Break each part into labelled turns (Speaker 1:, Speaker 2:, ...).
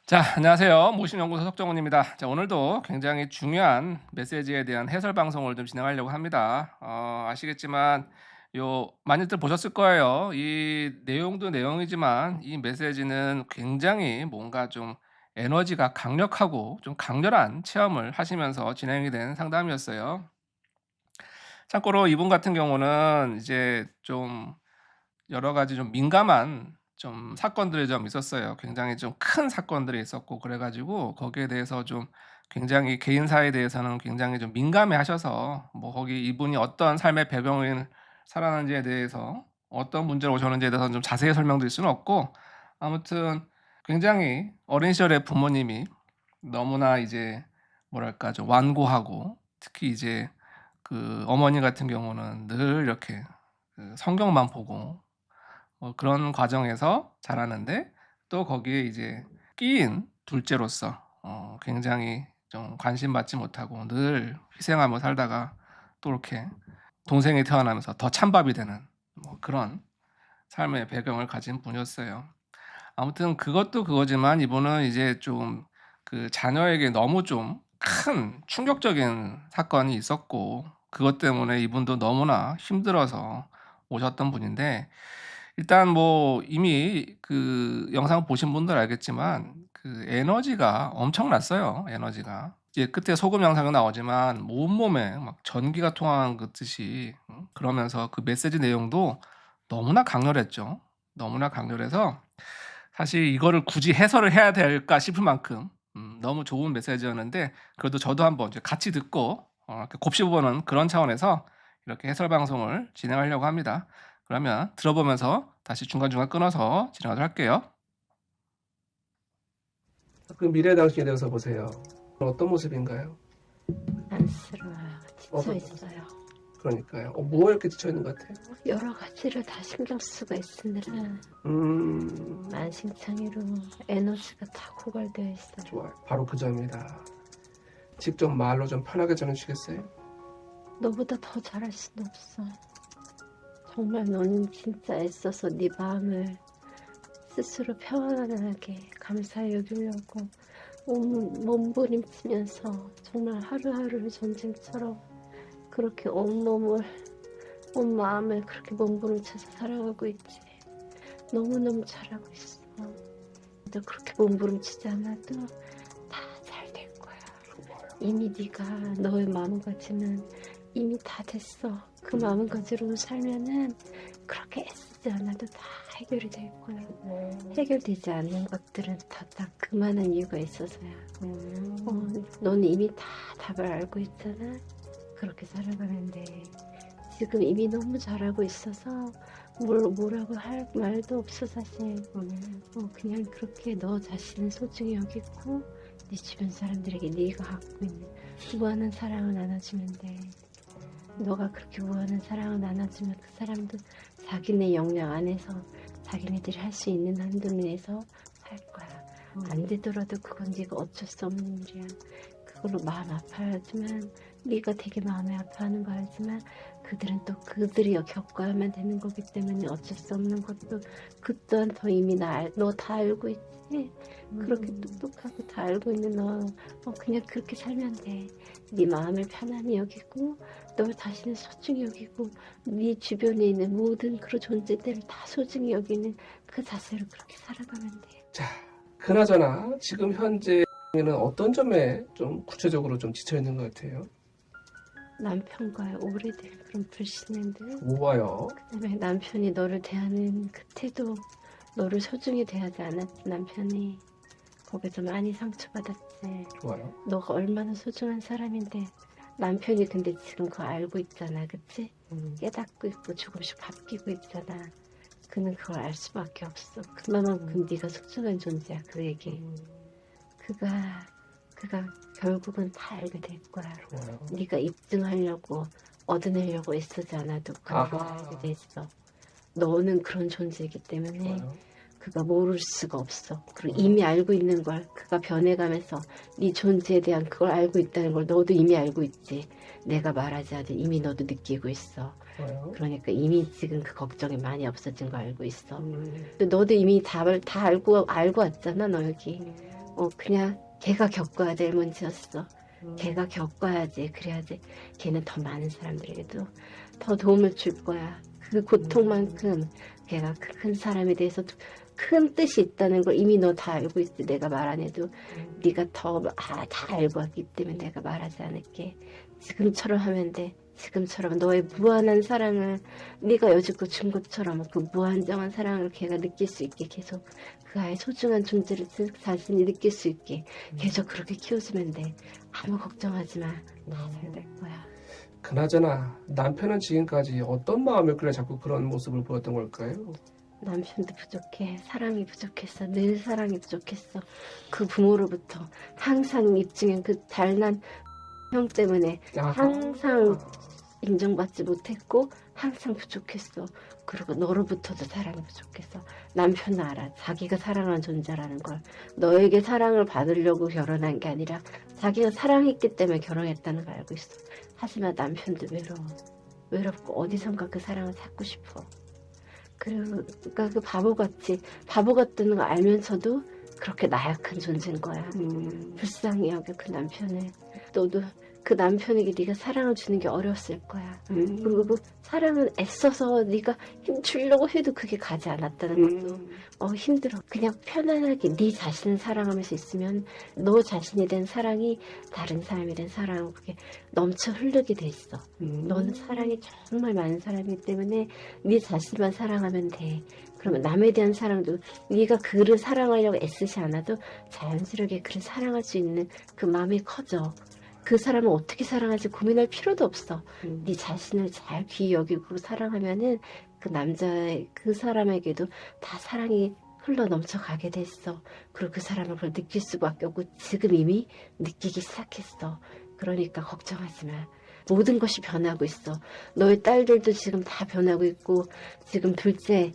Speaker 1: 자, 안녕하세요. 모신연구소 석정훈입니다. 자, 오늘도 굉장히 중요한 메시지에 대한 해설 방송을 좀 진행하려고 합니다. 아시겠지만 많이들 보셨을 거예요. 이 내용도 내용이지만 이 메시지는 굉장히 뭔가 좀 에너지가 강력하고 좀 강렬한 체험을 하시면서 진행이 된 상담이었어요. 참고로 이분 같은 경우는 이제 좀 여러 가지 좀 민감한 좀 사건들이 좀 있었어요. 굉장히 좀 큰 사건들이 있었고 그래 가지고 거기에 대해서 좀 굉장히 개인사에 대해서는 굉장히 좀 민감해하셔서 뭐 거기 이분이 어떤 삶의 배경을 살아가는지에 대해서 어떤 문제로 오셨는지에 대해서는 좀 자세히 설명드릴 수는 없고, 아무튼 굉장히 어린 시절에 부모님이 너무나 이제 뭐랄까 좀 완고하고, 특히 이제 그 어머니 같은 경우는 늘 이렇게 그 성경만 보고 그런 과정에서 자라는데, 또 거기에 이제 끼인 둘째로서 굉장히 좀 관심받지 못하고 늘 희생하며 살다가 또 이렇게 동생이 태어나면서 더 찬밥이 되는 그런 삶의 배경을 가진 분이었어요. 아무튼 그것도 그거지만 이분은 이제 좀 그 자녀에게 너무 좀 큰 충격적인 사건이 있었고, 그것 때문에 이분도 너무나 힘들어서 오셨던 분인데, 일단 뭐 이미 그 영상 보신 분들 알겠지만 그 에너지가 엄청났어요, 에너지가. 이제 끝에 소금 영상이 나오지만 온몸에 막 전기가 통하는 듯이 그러면서 그 메시지 내용도 너무나 강렬했죠. 너무나 강렬해서 사실 이거를 굳이 해설을 해야 될까 싶을 만큼 너무 좋은 메시지였는데, 그래도 저도 한번 이제 같이 듣고 이렇게 곱씹어보는 그런 차원에서 이렇게 해설 방송을 진행하려고 합니다. 그러면 들어보면서 다시 중간중간 끊어서 진행하도록 할게요.
Speaker 2: 그 미래 당신에 대해서 보세요. 어떤 모습인가요?
Speaker 3: 안쓰러워요. 지쳐
Speaker 2: 어떤
Speaker 3: 있어요.
Speaker 2: 그러니까요. 뭐가 이렇게 지쳐 있는 것 같아요?
Speaker 3: 여러 가지를 다 신경 쓰고 있으느라 만신창이로 에너지가 다 고갈되어 있어요.
Speaker 2: 좋아요. 바로 그 점이다. 직접 말로 좀 편하게 전해주시겠어요?
Speaker 3: 너보다 더 잘할 수는 없어. 정말 너는 진짜 애써서 네 마음을 스스로 평안하게 감사히 여기려고 몸부림치면서 정말 하루하루를 전쟁처럼 그렇게 온 마음을 그렇게 몸부림쳐서 살아가고 있지. 너무너무 잘하고 있어. 너 그렇게 몸부림치지 않아도 다 잘 될 거야. 이미 네가 너의 마음가짐은 이미 다 됐어. 그 마음가짐으로 살면은 그렇게 애쓰지 않아도 다 해결이 될 거야. 해결되지 않는 것들은 다 딱 그만한 이유가 있어서야. 너는 이미 다 답을 알고 있잖아. 그렇게 살아가면 돼. 지금 이미 너무 잘하고 있어서 뭐라고 할 말도 없어 사실. 그냥 그렇게 너 자신을 소중히 여기고 네 주변 사람들에게 네가 갖고 있는 무한한 사랑을 나눠주면 돼. 너가 그렇게 무한한 사랑을 나눠주면 그 사람도 자기네 역량 안에서 자기네들이 할 수 있는 한도 내에서 살 거야. 안 되더라도 그건 네가 어쩔 수 없는 일이야. 그걸로 마음 아파하지만 네가 되게 마음이 아파하는 거 알지만 그들은 또 그들이 겪어야만 되는 거기 때문에 어쩔 수 없는 것도 그 또한 더 이미 너 다 알고 있지. 그렇게 똑똑하고 다 알고 있는 너 그냥 그렇게 살면 돼. 네 마음을 편안히 여기고 너 자신을 소중히 여기고 네 주변에 있는 모든 그런 존재들을 다 소중히 여기는 그 자세로 그렇게 살아가면 돼.
Speaker 2: 자, 그나저나 지금 현재는 어떤 점에 좀 구체적으로 좀 지쳐 있는 것 같아요?
Speaker 3: 남편과의 오래된 그런 불신행들,
Speaker 2: 뭐가요?
Speaker 3: 그다음에 남편이 너를 대하는 그 태도, 너를 소중히 대하지 않았지. 남편이 거기서 많이 상처받았지.
Speaker 2: 좋아요.
Speaker 3: 너가 얼마나 소중한 사람인데 남편이 근데 지금 그거 알고 있잖아, 그치? 깨닫고 있고 조금씩 바뀌고 있잖아. 그는 그걸 알 수밖에 없어. 그만큼 네가 소중한 존재야, 그에게. 그가 결국은 다 알게 될 거야.
Speaker 2: 좋아요.
Speaker 3: 네가 입증하려고 얻어내려고 애쓰지 않아도 그가 알게 됐어. 너는 그런 존재이기 때문에
Speaker 2: 좋아요.
Speaker 3: 그가 모를 수가 없어. 그리고 이미 알고 있는 걸 그가 변해가면서 네 존재에 대한 그걸 알고 있다는 걸 너도 이미 알고 있지. 내가 말하지 않아도 이미 너도 느끼고 있어.
Speaker 2: 좋아요.
Speaker 3: 그러니까 이미 지금 그 걱정이 많이 없어진 거 알고 있어. 근데 너도 이미 답을 다 알고 왔잖아, 너 여기. 그냥 걔가 겪어야 될 문제였어. 걔가 겪어야지, 그래야지 걔는 더 많은 사람들에게도 더 도움을 줄 거야. 그 고통만큼 걔가 그 큰 사람에 대해서 큰 뜻이 있다는 걸 이미 너 다 알고 있지. 내가 말 안 해도 네가 다 알고 왔기 때문에 내가 말하지 않을게. 지금처럼 하면 돼. 지금처럼 너의 무한한 사랑을 네가 여지껏 준 것처럼 그 무한정한 사랑을 걔가 느낄 수 있게 계속 그 아이의 소중한 존재를 자신이 느낄 수 있게 계속 그렇게 키워주면 돼. 아무 걱정하지 마. 다 잘 될 거야.
Speaker 2: 그나저나 남편은 지금까지 어떤 마음이었길래 자꾸 그런 모습을 보였던 걸까요?
Speaker 3: 남편도 부족해. 사랑이 부족했어. 늘 사랑이 부족했어. 그 부모로부터 항상 입증한 그 잘난 형 때문에 항상 인정받지 못했고 항상 부족했어. 그리고 너로부터도 사랑이 부족했어. 남편은 알아. 자기가 사랑하는 존재라는 걸. 너에게 사랑을 받으려고 결혼한 게 아니라 자기가 사랑했기 때문에 결혼했다는 걸 알고 있어. 하지만 남편도 외롭고 어디선가 그 사랑을 찾고 싶어. 그러니까 그 바보 같다는 걸 알면서도 그렇게 나약한 존재인 거야. 불쌍히 여겨 그 남편을. 너도 그 남편에게 네가 사랑을 주는 게 어려웠을 거야. 그리고 그 사랑은 애써서 네가 힘주려고 해도 그게 가지 않았다는 것도 힘들어. 그냥 편안하게 네 자신을 사랑하면서 있으면 너 자신에 대한 사랑이 다른 사람에 대한 사랑으로 그게 넘쳐 흐르게 돼 있어. 너는 사랑이 정말 많은 사람이기 때문에 네 자신만 사랑하면 돼. 그러면 남에 대한 사랑도 네가 그를 사랑하려고 애쓰지 않아도 자연스럽게 그를 사랑할 수 있는 그 마음이 커져. 그 사람을 어떻게 사랑할지 고민할 필요도 없어. 네 자신을 잘 귀히 여기고 사랑하면은 그 사람에게도 다 사랑이 흘러 넘쳐가게 됐어. 그리고 그 사람을 그걸 느낄 수밖에 없고 지금 이미 느끼기 시작했어. 그러니까 걱정하지 마. 모든 것이 변하고 있어. 너의 딸들도 지금 다 변하고 있고 지금 둘째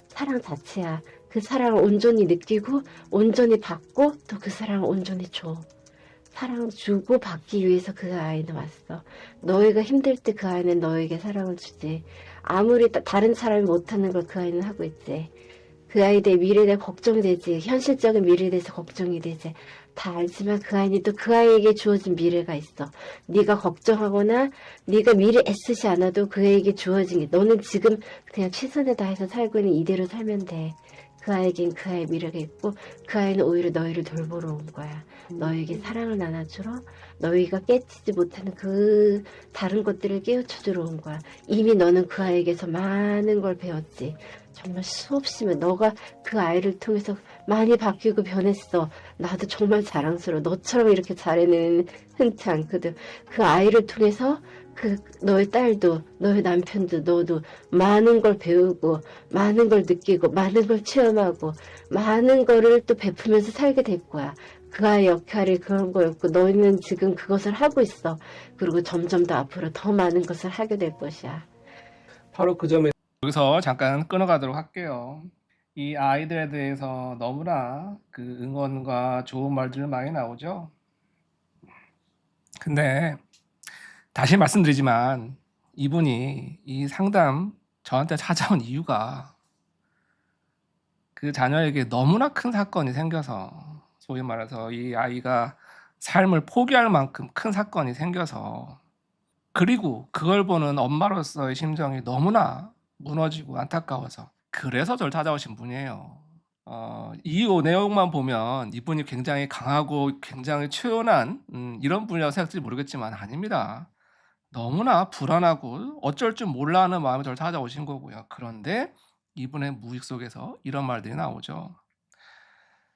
Speaker 3: 사랑 자체야. 그 사랑을 온전히 느끼고 온전히 받고 또 그 사랑을 온전히 줘. 사랑을 주고 받기 위해서 그 아이는 왔어. 너희가 힘들 때 그 아이는 너에게 사랑을 주지. 아무리 다른 사람이 못하는 걸 그 아이는 하고 있지. 그 아이에 대해 미래에 대해 걱정이 되지. 현실적인 미래에 대해서 걱정이 되지. 다 알지만 그 아이는 또 그 아이에게 주어진 미래가 있어. 네가 걱정하거나 네가 미래 애쓰지 않아도 그에게 주어진 게 너는 지금 그냥 최선을 다해서 살고 있는 이대로 살면 돼. 그 아이에겐 그 아이의 미래가 있고 그 아이는 오히려 너희를 돌보러 온 거야. 너에게 사랑을 나눠주러 너희가 깨치지 못하는 그 다른 것들을 깨우쳐주러 온 거야. 이미 너는 그 아이에게서 많은 걸 배웠지. 정말 수없이면 너가 그 아이를 통해서 많이 바뀌고 변했어. 나도 정말 자랑스러워. 너처럼 이렇게 잘해내는 흔치 않거든. 그 아이를 통해서 너의 딸도 너의 남편도 너도 많은 걸 배우고 많은 걸 느끼고 많은 걸 체험하고 많은 거를 또 베풀면서 살게 될 거야. 그 아이 역할이 그런 거였고 너희는 지금 그것을 하고 있어. 그리고 점점 더 앞으로 더 많은 것을 하게 될 것이야.
Speaker 2: 바로 그 점에
Speaker 1: 여기서 잠깐 끊어가도록 할게요. 이 아이들에 대해서 너무나 그 응원과 좋은 말들 많이 나오죠. 근데 다시 말씀드리지만 이분이 이 상담 저한테 찾아온 이유가 그 자녀에게 너무나 큰 사건이 생겨서, 소위 말해서 이 아이가 삶을 포기할 만큼 큰 사건이 생겨서, 그리고 그걸 보는 엄마로서의 심정이 너무나 무너지고 안타까워서 그래서 저를 찾아오신 분이에요. 이 내용만 보면 이분이 굉장히 강하고 굉장히 초연한 이런 분이라고 생각할지 모르겠지만 아닙니다. 너무나 불안하고 어쩔 줄 몰라 하는 마음이 저를 찾아오신 거고요. 그런데 이분의 무의식 속에서 이런 말들이 나오죠.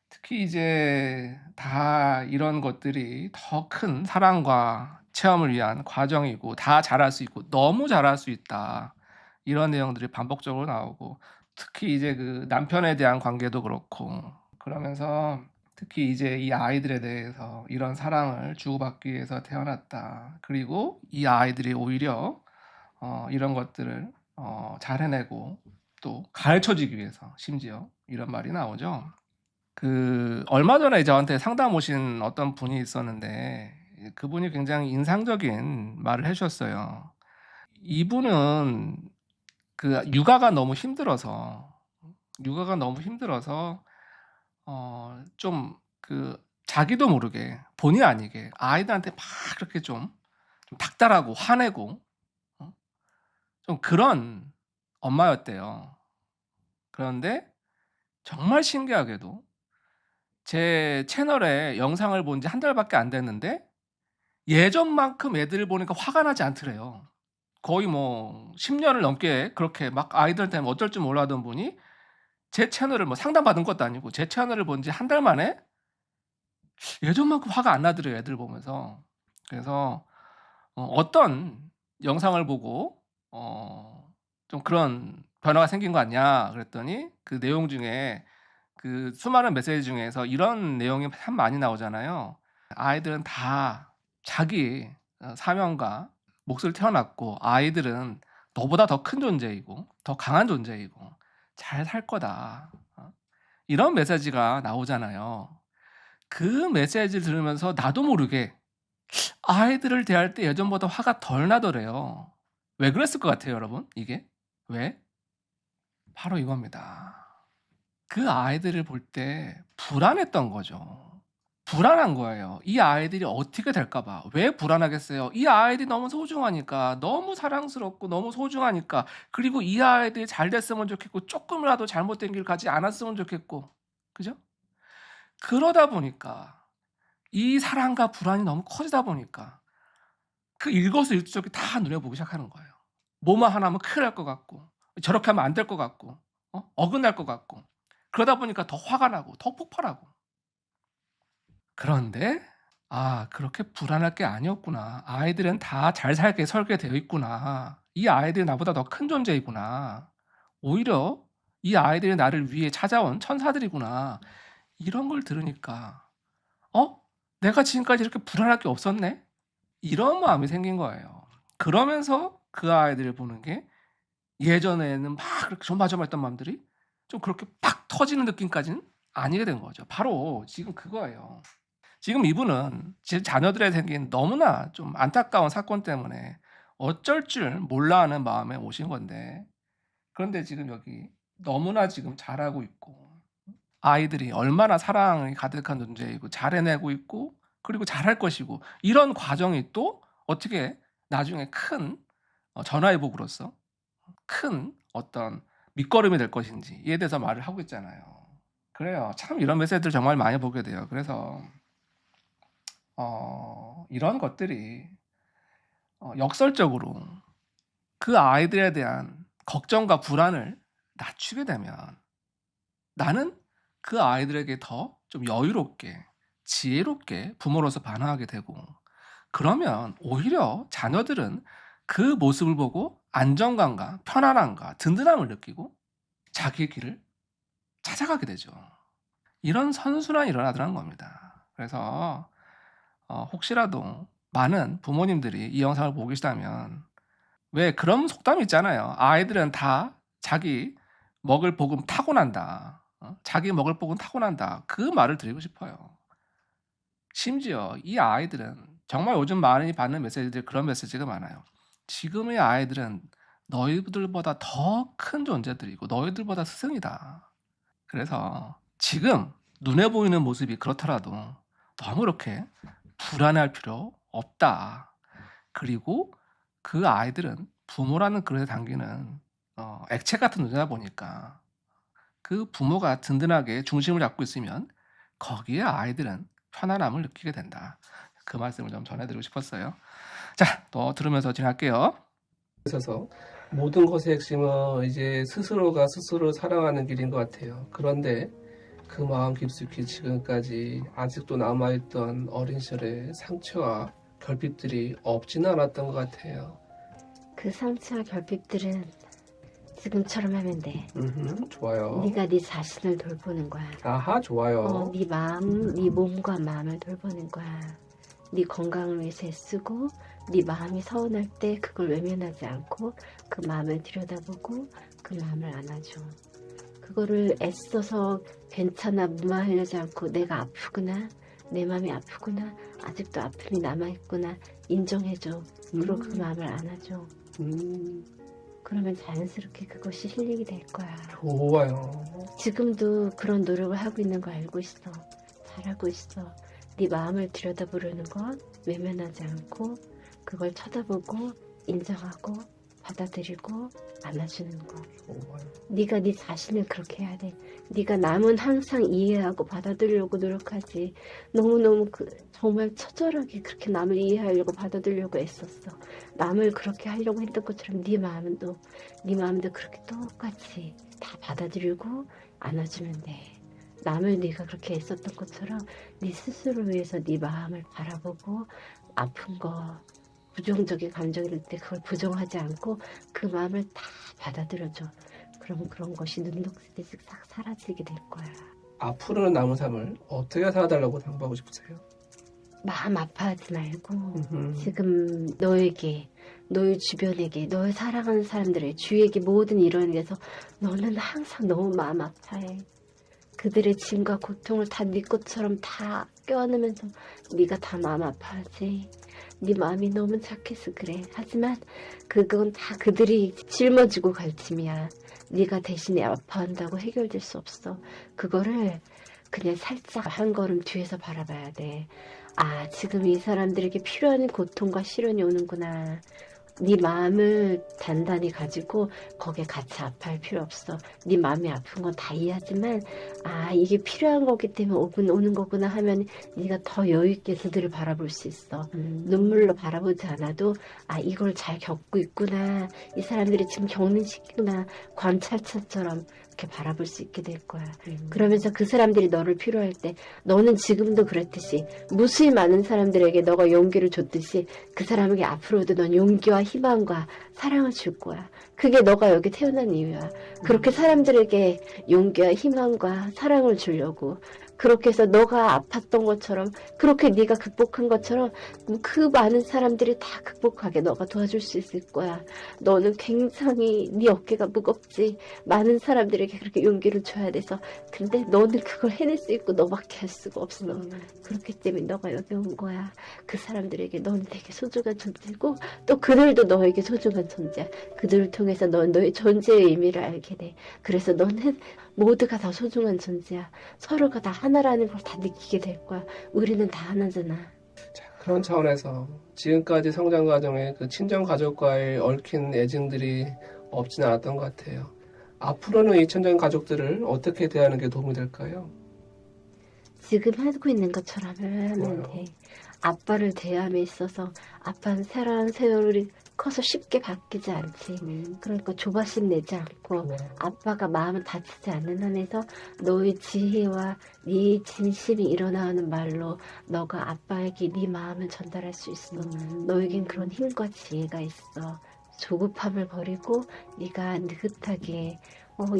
Speaker 1: 특히 이제 다 이런 것들이 더 큰 사랑과 체험을 위한 과정이고 다 잘할 수 있고 너무 잘할 수 있다. 이런 내용들이 반복적으로 나오고 특히 이제 그 남편에 대한 관계도 그렇고 그러면서 특히 이제 이 아이들에 대해서 이런 사랑을 주고받기 위해서 태어났다. 그리고 이 아이들이 오히려 이런 것들을 잘 해내고 또 가르쳐주기 위해서 심지어 이런 말이 나오죠. 그 얼마 전에 저한테 상담 오신 어떤 분이 있었는데 그분이 굉장히 인상적인 말을 해주셨어요. 이분은 그 육아가 너무 힘들어서 좀 그 자기도 모르게 본의 아니게 아이들한테 막 그렇게 좀 닥달하고 화내고 좀 그런 엄마였대요. 그런데 정말 신기하게도 제 채널에 영상을 본 지 한 달밖에 안 됐는데 예전만큼 애들 보니까 화가 나지 않더래요. 거의 뭐 10년을 넘게 그렇게 막 아이들한테 어쩔 줄 몰라하던 분이 제 채널을 뭐 상담받은 것도 아니고 제 채널을 본 지 한 달 만에 예전만큼 화가 안 나더래요, 애들 보면서. 그래서 어떤 영상을 보고 좀 그런 변화가 생긴 거 같냐 그랬더니 그 내용 중에 그 수많은 메시지 중에서 이런 내용이 참 많이 나오잖아요. 아이들은 다 자기 사명과 몫을 태어났고 아이들은 너보다 더 큰 존재이고 더 강한 존재이고 잘 살 거다. 이런 메시지가 나오잖아요. 그 메시지를 들으면서 나도 모르게 아이들을 대할 때 예전보다 화가 덜 나더래요. 왜 그랬을 것 같아요, 여러분? 이게? 왜? 바로 이겁니다. 그 아이들을 볼 때 불안했던 거죠. 불안한 거예요. 이 아이들이 어떻게 될까 봐. 왜 불안하겠어요? 이 아이들이 너무 소중하니까. 너무 사랑스럽고 너무 소중하니까. 그리고 이 아이들이 잘 됐으면 좋겠고 쪼끔이라도 잘못된 길 가지 않았으면 좋겠고. 그죠? 그러다 보니까 이 사랑과 불안이 너무 커지다 보니까 그 일거수일투족이 다 눈에 보이기 시작하는 거예요. 뭐만 하나 하면 큰일 날 것 같고 저렇게 하면 안 될 것 같고 어긋날 것 같고 그러다 보니까 더 화가 나고 더 폭발하고. 그런데 그렇게 불안할 게 아니었구나. 아이들은 다 잘 살게 설계되어 있구나. 이 아이들이 나보다 더 큰 존재이구나. 오히려 이 아이들이 나를 위해 찾아온 천사들이구나. 이런 걸 들으니까 '내가 지금까지 이렇게 불안할 게 없었네.' 이런 마음이 생긴 거예요. 그러면서 그 아이들을 보는 게 예전에는 막 그렇게 조마조마했던 마음들이 좀 그렇게 팍 터지는 느낌까지는 아니게 된 거죠. 바로 지금 그거예요. 지금 이분은 제 자녀들에 생긴 너무나 좀 안타까운 사건 때문에 어쩔 줄 몰라 하는 마음에 오신 건데 그런데 지금 여기 너무나 지금 잘하고 있고 아이들이 얼마나 사랑이 가득한 존재이고 잘 해내고 있고 그리고 잘할 것이고 이런 과정이 또 어떻게 나중에 큰 전화위복으로서 큰 어떤 밑거름이 될 것인지에 대해서 말을 하고 있잖아요. 그래요. 참 이런 메시지들 정말 많이 보게 돼요. 그래서 이런 것들이 역설적으로 그 아이들에 대한 걱정과 불안을 낮추게 되면 나는 그 아이들에게 더 좀 여유롭게 지혜롭게 부모로서 반응하게 되고 그러면 오히려 자녀들은 그 모습을 보고 안정감과 편안함과 든든함을 느끼고 자기의 길을 찾아가게 되죠. 이런 선순환이 일어나더라는 겁니다. 그래서 혹시라도 많은 부모님들이 이 영상을 보고 계시다면 왜 그런 속담이 있잖아요. "아이들은 다 자기 먹을 복은 타고난다. 자기 먹을 복은 타고난다." 그 말을 드리고 싶어요. 심지어 이 아이들은 정말 요즘 많이 받는 메시지들이 그런 메시지가 많아요. "지금의 아이들은 너희들보다 더 큰 존재들이고 너희들보다 스승이다. 그래서 지금 눈에 보이는 모습이 그렇더라도 너무 그렇게 불안해할 필요 없다. 그리고 그 아이들은 부모라는 그릇에 담기는 액체 같은 존재다 보니까 그 부모가 든든하게 중심을 잡고 있으면 거기에 아이들은 편안함을 느끼게 된다." 그 말씀을 좀 전해드리고 싶었어요. 자, 또 들으면서 진행할게요.
Speaker 2: 있어서 모든 것의 핵심은 이제 스스로가 스스로를 사랑하는 길인 것 같아요. 그런데 그 마음 깊숙이 지금까지 아직도 남아있던 어린 시절의 상처와 결핍들이 없지는 않았던 것 같아요.
Speaker 3: 그 상처와 결핍들은 지금처럼 하면 돼.
Speaker 2: 좋아요.
Speaker 3: 네가 네 자신을 돌보는 거야.
Speaker 2: 아하, 좋아요.
Speaker 3: 네 마음, 네 몸과 마음을 돌보는 거야. 네 건강을 위해서 애쓰고 네 마음이 서운할 때 그걸 외면하지 않고 그 마음을 들여다보고 그 마음을 안아줘. 그거를 애써서 괜찮아 무마하려지 않고 내가 아프구나, 내 마음이 아프구나, 아직도 아픔이 남아있구나 인정해줘. 그리고 그 마음을 안아줘. 그러면 자연스럽게 그것이 힐링이 될 거야.
Speaker 2: 좋아요.
Speaker 3: 지금도 그런 노력을 하고 있는 거 알고 있어. 잘하고 있어. 네 마음을 들여다보려는 건 외면하지 않고 그걸 쳐다보고 인정하고 받아들이고 안아주는 거. 네가 네 자신을 그렇게 해야 돼. 네가 남은 항상 이해하고 받아들이려고 노력하지. 너무너무 정말 처절하게 그렇게 남을 이해하려고 받아들이려고 애썼어. 남을 그렇게 하려고 했던 것처럼 네 마음도 그렇게 똑같이 다 받아들이고 안아주면 돼. 남을 네가 그렇게 애썼던 것처럼 네 스스로 위해서 네 마음을 바라보고 아픈 거 부정적인 감정이 들 때 그걸 부정하지 않고 그 마음을 다 받아들여줘. 그럼 그런 것이 눈독스듯이 싹 사라지게 될 거야.
Speaker 2: 앞으로는 남은 삶을 어떻게 살아달라고 당부하고 싶으세요?
Speaker 3: 마음 아파하지 말고 지금 너에게, 너의 주변에게, 너의 사랑하는 사람들의 주위에게 모든 일원에 대해서 너는 항상 너무 마음 아파해. 그들의 짐과 고통을 다 네 것처럼 다 껴안으면서 네가 다 마음 아파하지. 네 마음이 너무 착해서 그래. 하지만 그건 다 그들이 짊어지고 갈 짐이야. 네가 대신에 아파한다고 해결될 수 없어. 그거를 그냥 살짝 한 걸음 뒤에서 바라봐야 돼. 아, 지금 이 사람들에게 필요한 고통과 시련이 오는구나. 네 마음을 단단히 가지고 거기에 같이 아파할 필요 없어. 네 마음이 아픈 건 다 이해하지만 아, 이게 필요한 거기 때문에 오는 거구나 하면 네가 더 여유 있게 그들을 바라볼 수 있어. 눈물로 바라보지 않아도 아, 이걸 잘 겪고 있구나. 이 사람들이 지금 겪는 시기구나. 관찰차처럼 이렇게 바라볼 수 있게 될 거야. 그러면서 그 사람들이 너를 필요할 때 너는 지금도 그랬듯이 무수히 많은 사람들에게 너가 용기를 줬듯이 그 사람에게 앞으로도 넌 용기와 희망과 사랑을 줄 거야. 그게 너가 여기 태어난 이유야. 그렇게 사람들에게 용기와 희망과 사랑을 주려고. 그렇게 해서 너가 아팠던 것처럼 그렇게 네가 극복한 것처럼 그 많은 사람들이 다 극복하게 너가 도와줄 수 있을 거야. 너는 굉장히 네 어깨가 무겁지. 많은 사람들에게 그렇게 용기를 줘야 돼서 근데 너는 그걸 해낼 수 있고 너밖에 할 수가 없어. 그렇기 때문에 너가 여기 온 거야. 그 사람들에게 넌 되게 소중한 존재고 또 그들도 너에게 소중한 존재야. 그들을 통해서 넌 너의 존재의 의미를 알게 돼. 그래서 너는 모두가 다 소중한 존재야. 서로가 다 하나라는 걸 다 느끼게 될 거야. 우리는 다 하나잖아.
Speaker 2: 자, 그런 차원에서 지금까지 성장 과정에 그 친정 가족과의 얽힌 애증들이 없진 않았던 것 같아요. 앞으로는 이 친정 가족들을 어떻게 대하는 게 도움이 될까요?
Speaker 3: 지금 하고 있는 것처럼 하면
Speaker 2: 좋아요.
Speaker 3: 돼. 아빠를 대함에 있어서 아빠는 살아온 세월이 커서 쉽게 바뀌지 않지. 그러니까 조바심 내지 않고
Speaker 2: 좋아요.
Speaker 3: 아빠가 마음을 다치지 않는 한에서 너의 지혜와 네 진심이 일어나는 말로 너가 아빠에게 네 마음을 전달할 수 있어. 너에겐 그런 힘과 지혜가 있어. 조급함을 버리고 네가 느긋하게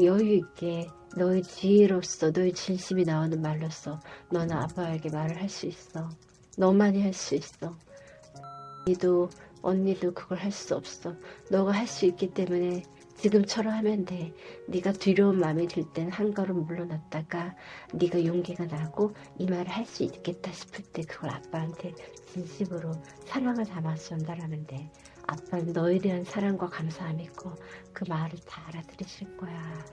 Speaker 3: 여유 있게 너의 지혜로서 너의 진심이 나오는 말로써 너는 아빠에게 말을 할 수 있어. 너만이 할 수 있어. 니도 언니도 그걸 할 수 없어. 너가 할 수 있기 때문에 지금처럼 하면 돼. 네가 두려운 마음이 들 땐 한 걸음 물러났다가 네가 용기가 나고 이 말을 할 수 있겠다 싶을 때 그걸 아빠한테 진심으로 사랑을 담아서 전달하면 돼. 아빠는 너에 대한 사랑과 감사함이 있고 그 말을 다 알아들으실 거야.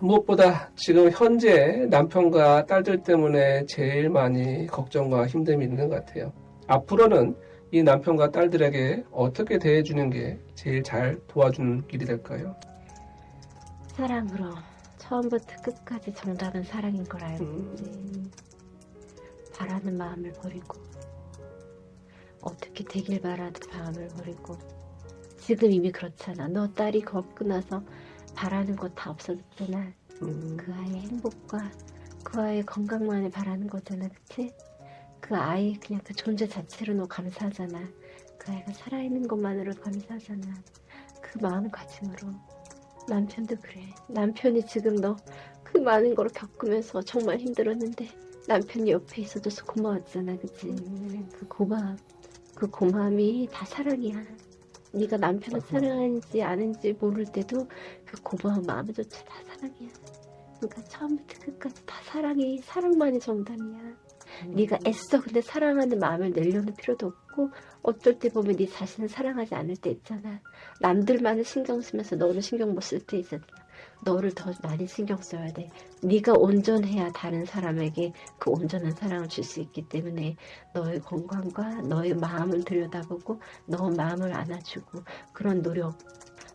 Speaker 2: 무엇보다 지금 현재 남편과 딸들 때문에 제일 많이 걱정과 힘듦이 있는 것 같아요. 앞으로는 이 남편과 딸들에게 어떻게 대해주는 게 제일 잘 도와주는 길이 될까요?
Speaker 3: 사랑으로 처음부터 끝까지 정답은 사랑인 걸 알고 있지. 바라는 마음을 버리고 어떻게 되길 바라는 마음을 버리고 지금 이미 그렇잖아. 너 딸이 걷고 나서 바라는 거 다 없어졌잖아. 그 아이의 행복과 그 아이의 건강만을 바라는 거잖아. 그치? 그 아이 그냥 그 존재 자체로 너 감사하잖아. 그 아이가 살아있는 것만으로 감사하잖아. 그 마음가짐으로 남편도 그래. 남편이 지금 너 그 많은 걸 겪으면서 정말 힘들었는데 남편이 옆에 있어줘서 고마웠잖아. 그치? 그 고마움이 다 사랑이야. 네가 남편을 사랑하는지 아는지 모를 때도 그 고마운 마음조차 다 사랑이야. 그러니까 처음부터 끝까지 다 사랑이 사랑만이 정답이야. 네가 애써 근데 사랑하는 마음을 내려는 필요도 없고 어쩔 때 보면 네 자신을 사랑하지 않을 때 있잖아. 남들만을 신경 쓰면서 너를 신경 못 쓸 때 있잖아. 너를 더 많이 신경 써야 돼. 네가 온전해야 다른 사람에게 그 온전한 사랑을 줄 수 있기 때문에 너의 건강과 너의 마음을 들여다보고 너 마음을 안아주고 그런 노력.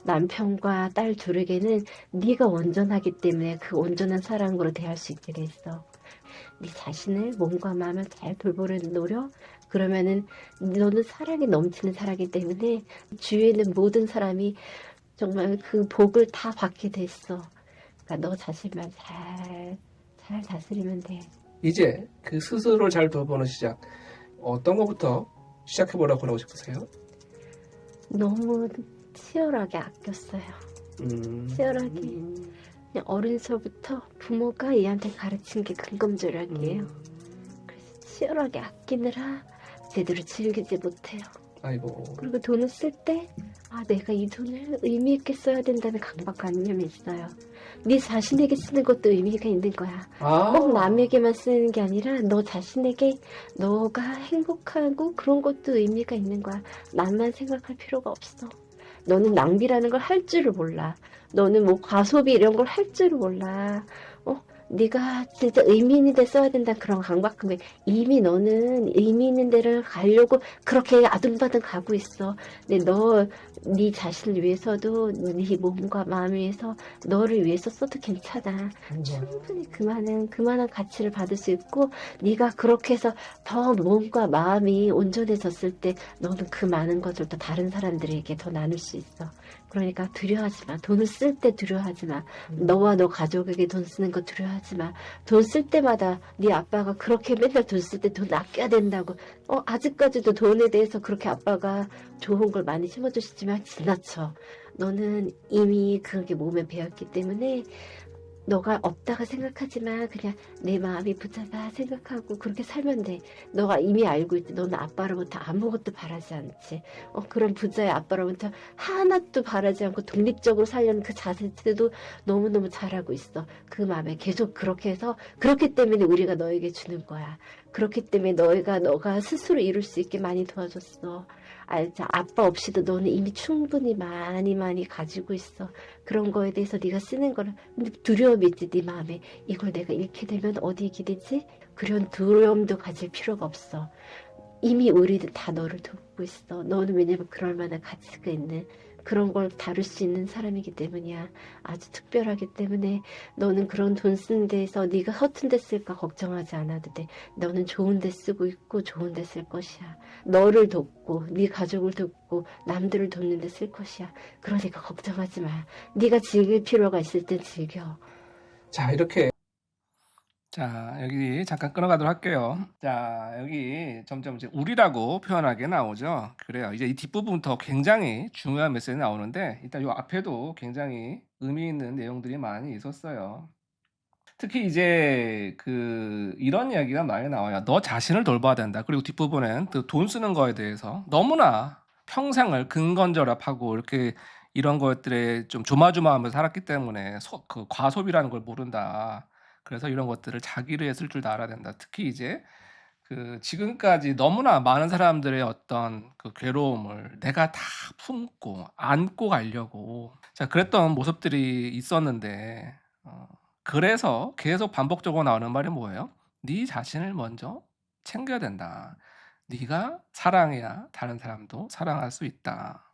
Speaker 3: 남편과 딸 둘에게는 네가 온전하기 때문에 그 온전한 사랑으로 대할 수 있게 돼 있어. 네 자신을 몸과 마음을 잘 돌보려는 노력. 그러면은 너는 사랑이 넘치는 사람이기 때문에 주위에 있는 모든 사람이 정말 그 복을 다 받게 됐어. 그러니까 너 자신만 잘 다스리면 돼.
Speaker 2: 이제 그 스스로를 잘 돌보는 시작, 어떤 것부터 시작해보라고 하고 싶으세요?
Speaker 3: 너무 치열하게 아꼈어요. 치열하게. 그냥 어린 시절부터 부모가 얘한테 가르친 게 근검절약이에요. 그래서 치열하게 아끼느라 제대로 즐기지 못해요.
Speaker 2: 아이고.
Speaker 3: 그리고 돈을 쓸 때, 아, 내가 이 돈을 의미 있게 써야 된다는 강박관념이 있어요. 네 자신에게 쓰는 것도 의미가 있는 거야. 꼭 남에게만 쓰는 게 아니라 너 자신에게 너가 행복하고 그런 것도 의미가 있는 거야. 남만 생각할 필요가 없어. 너는 낭비라는 걸 할 줄을 몰라. 너는 뭐 과소비 이런 걸 할 줄을 몰라. 네가 진짜 의미 있는 데 써야 된다 그런 강박함에 이미 너는 의미 있는 데를 가려고 그렇게 아등바등 가고 있어. 근데 네 자신을 위해서도 네 몸과 마음 위해서 너를 위해서 써도 괜찮아. 충분히 그만한 가치를 받을 수 있고 네가 그렇게 해서 더 몸과 마음이 온전해졌을 때 너는 그 많은 것을 또 다른 사람들에게 더 나눌 수 있어. 그러니까 두려워하지 마. 돈을 쓸 때 두려워하지 마. 너와 너 가족에게 돈 쓰는 거 두려워하지 마. 돈 쓸 때마다 네 아빠가 그렇게 맨날 돈 쓸 때 돈 아껴야 된다고. 아직까지도 돈에 대해서 그렇게 아빠가 좋은 걸 많이 심어주시지만 지나쳐. 너는 이미 그게 몸에 배었기 때문에 너가 없다가 생각하지만 그냥 내 마음이 붙잡아 생각하고 그렇게 살면 돼. 너가 이미 알고 있지. 너는 아빠로부터 아무것도 바라지 않지. 그런 부자의 아빠로부터 하나도 바라지 않고 독립적으로 살려는 그 자세도 너무너무 잘하고 있어. 그 마음에 계속 그렇게 해서 그렇기 때문에 우리가 너에게 주는 거야. 그렇기 때문에 너가 스스로 이룰 수 있게 많이 도와줬어. 알자. 아빠 없이도 너는 이미 충분히 많이 가지고 있어. 그런 거에 대해서 네가 쓰는 거를 근데 두려움이 있지 네 마음에. 이걸 내가 잃게 되면 어디 있게 되지? 그런 두려움도 가질 필요가 없어. 이미 우리들 다 너를 돕고 있어. 너는 왜냐면 그럴 만한 가치가 있는 그런 걸 다룰 수 있는 사람이기 때문이야. 아주 특별하기 때문에 너는 그런 돈 쓰는 데에서 네가 허튼 데 쓸까 걱정하지 않아도 돼. 너는 좋은 데 쓰고 있고 좋은 데 쓸 것이야. 너를 돕고 네 가족을 돕고 남들을 돕는 데 쓸 것이야. 그러니까 걱정하지 마. 네가 즐길 필요가 있을 땐 즐겨.
Speaker 2: 자, 이렇게
Speaker 1: 자, 여기 잠깐 끊어가도록 할게요. 자, 여기 점점 이제 우리라고 표현하게 나오죠. 그래요. 이제 이 뒷부분부터 굉장히 중요한 메시지 나오는데, 일단 요 앞에도 굉장히 의미 있는 내용들이 많이 있었어요. 특히 이제 이런 이야기가 많이 나와요. 너 자신을 돌봐야 된다. 그리고 뒷부분엔 그 돈 쓰는 거에 대해서 너무나 평생을 근건절합하고 이렇게 이런 것들에 좀 조마조마하면서 살았기 때문에 그 과소비라는 걸 모른다. 그래서 이런 것들을 자기를 위해 쓸 줄 알아야 된다. 특히 이제 지금까지 너무나 많은 사람들의 어떤 그 괴로움을 내가 다 품고 안고 가려고 그랬던 모습들이 있었는데 그래서 계속 반복적으로 나오는 말이 뭐예요? 네 자신을 먼저 챙겨야 된다. 네가 사랑해야 다른 사람도 사랑할 수 있다.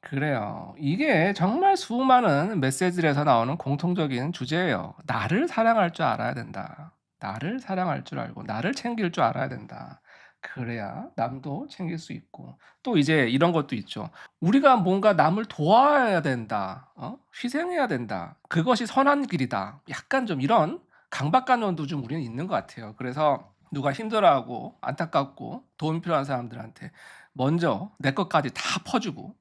Speaker 1: 그래요. 이게 정말 수많은 메시지에서 나오는 공통적인 주제예요. 나를 사랑할 줄 알아야 된다. 나를 사랑할 줄 알고 나를 챙길 줄 알아야 된다. 그래야 남도 챙길 수 있고 또 이제 이런 것도 있죠. 우리가 뭔가 남을 도와야 된다. 희생해야 된다. 그것이 선한 길이다. 약간 좀 이런 강박관념도 좀 우리는 있는 것 같아요. 그래서 누가 힘들어하고 안타깝고 도움 필요한 사람들한테 먼저 내 것까지 다 퍼주고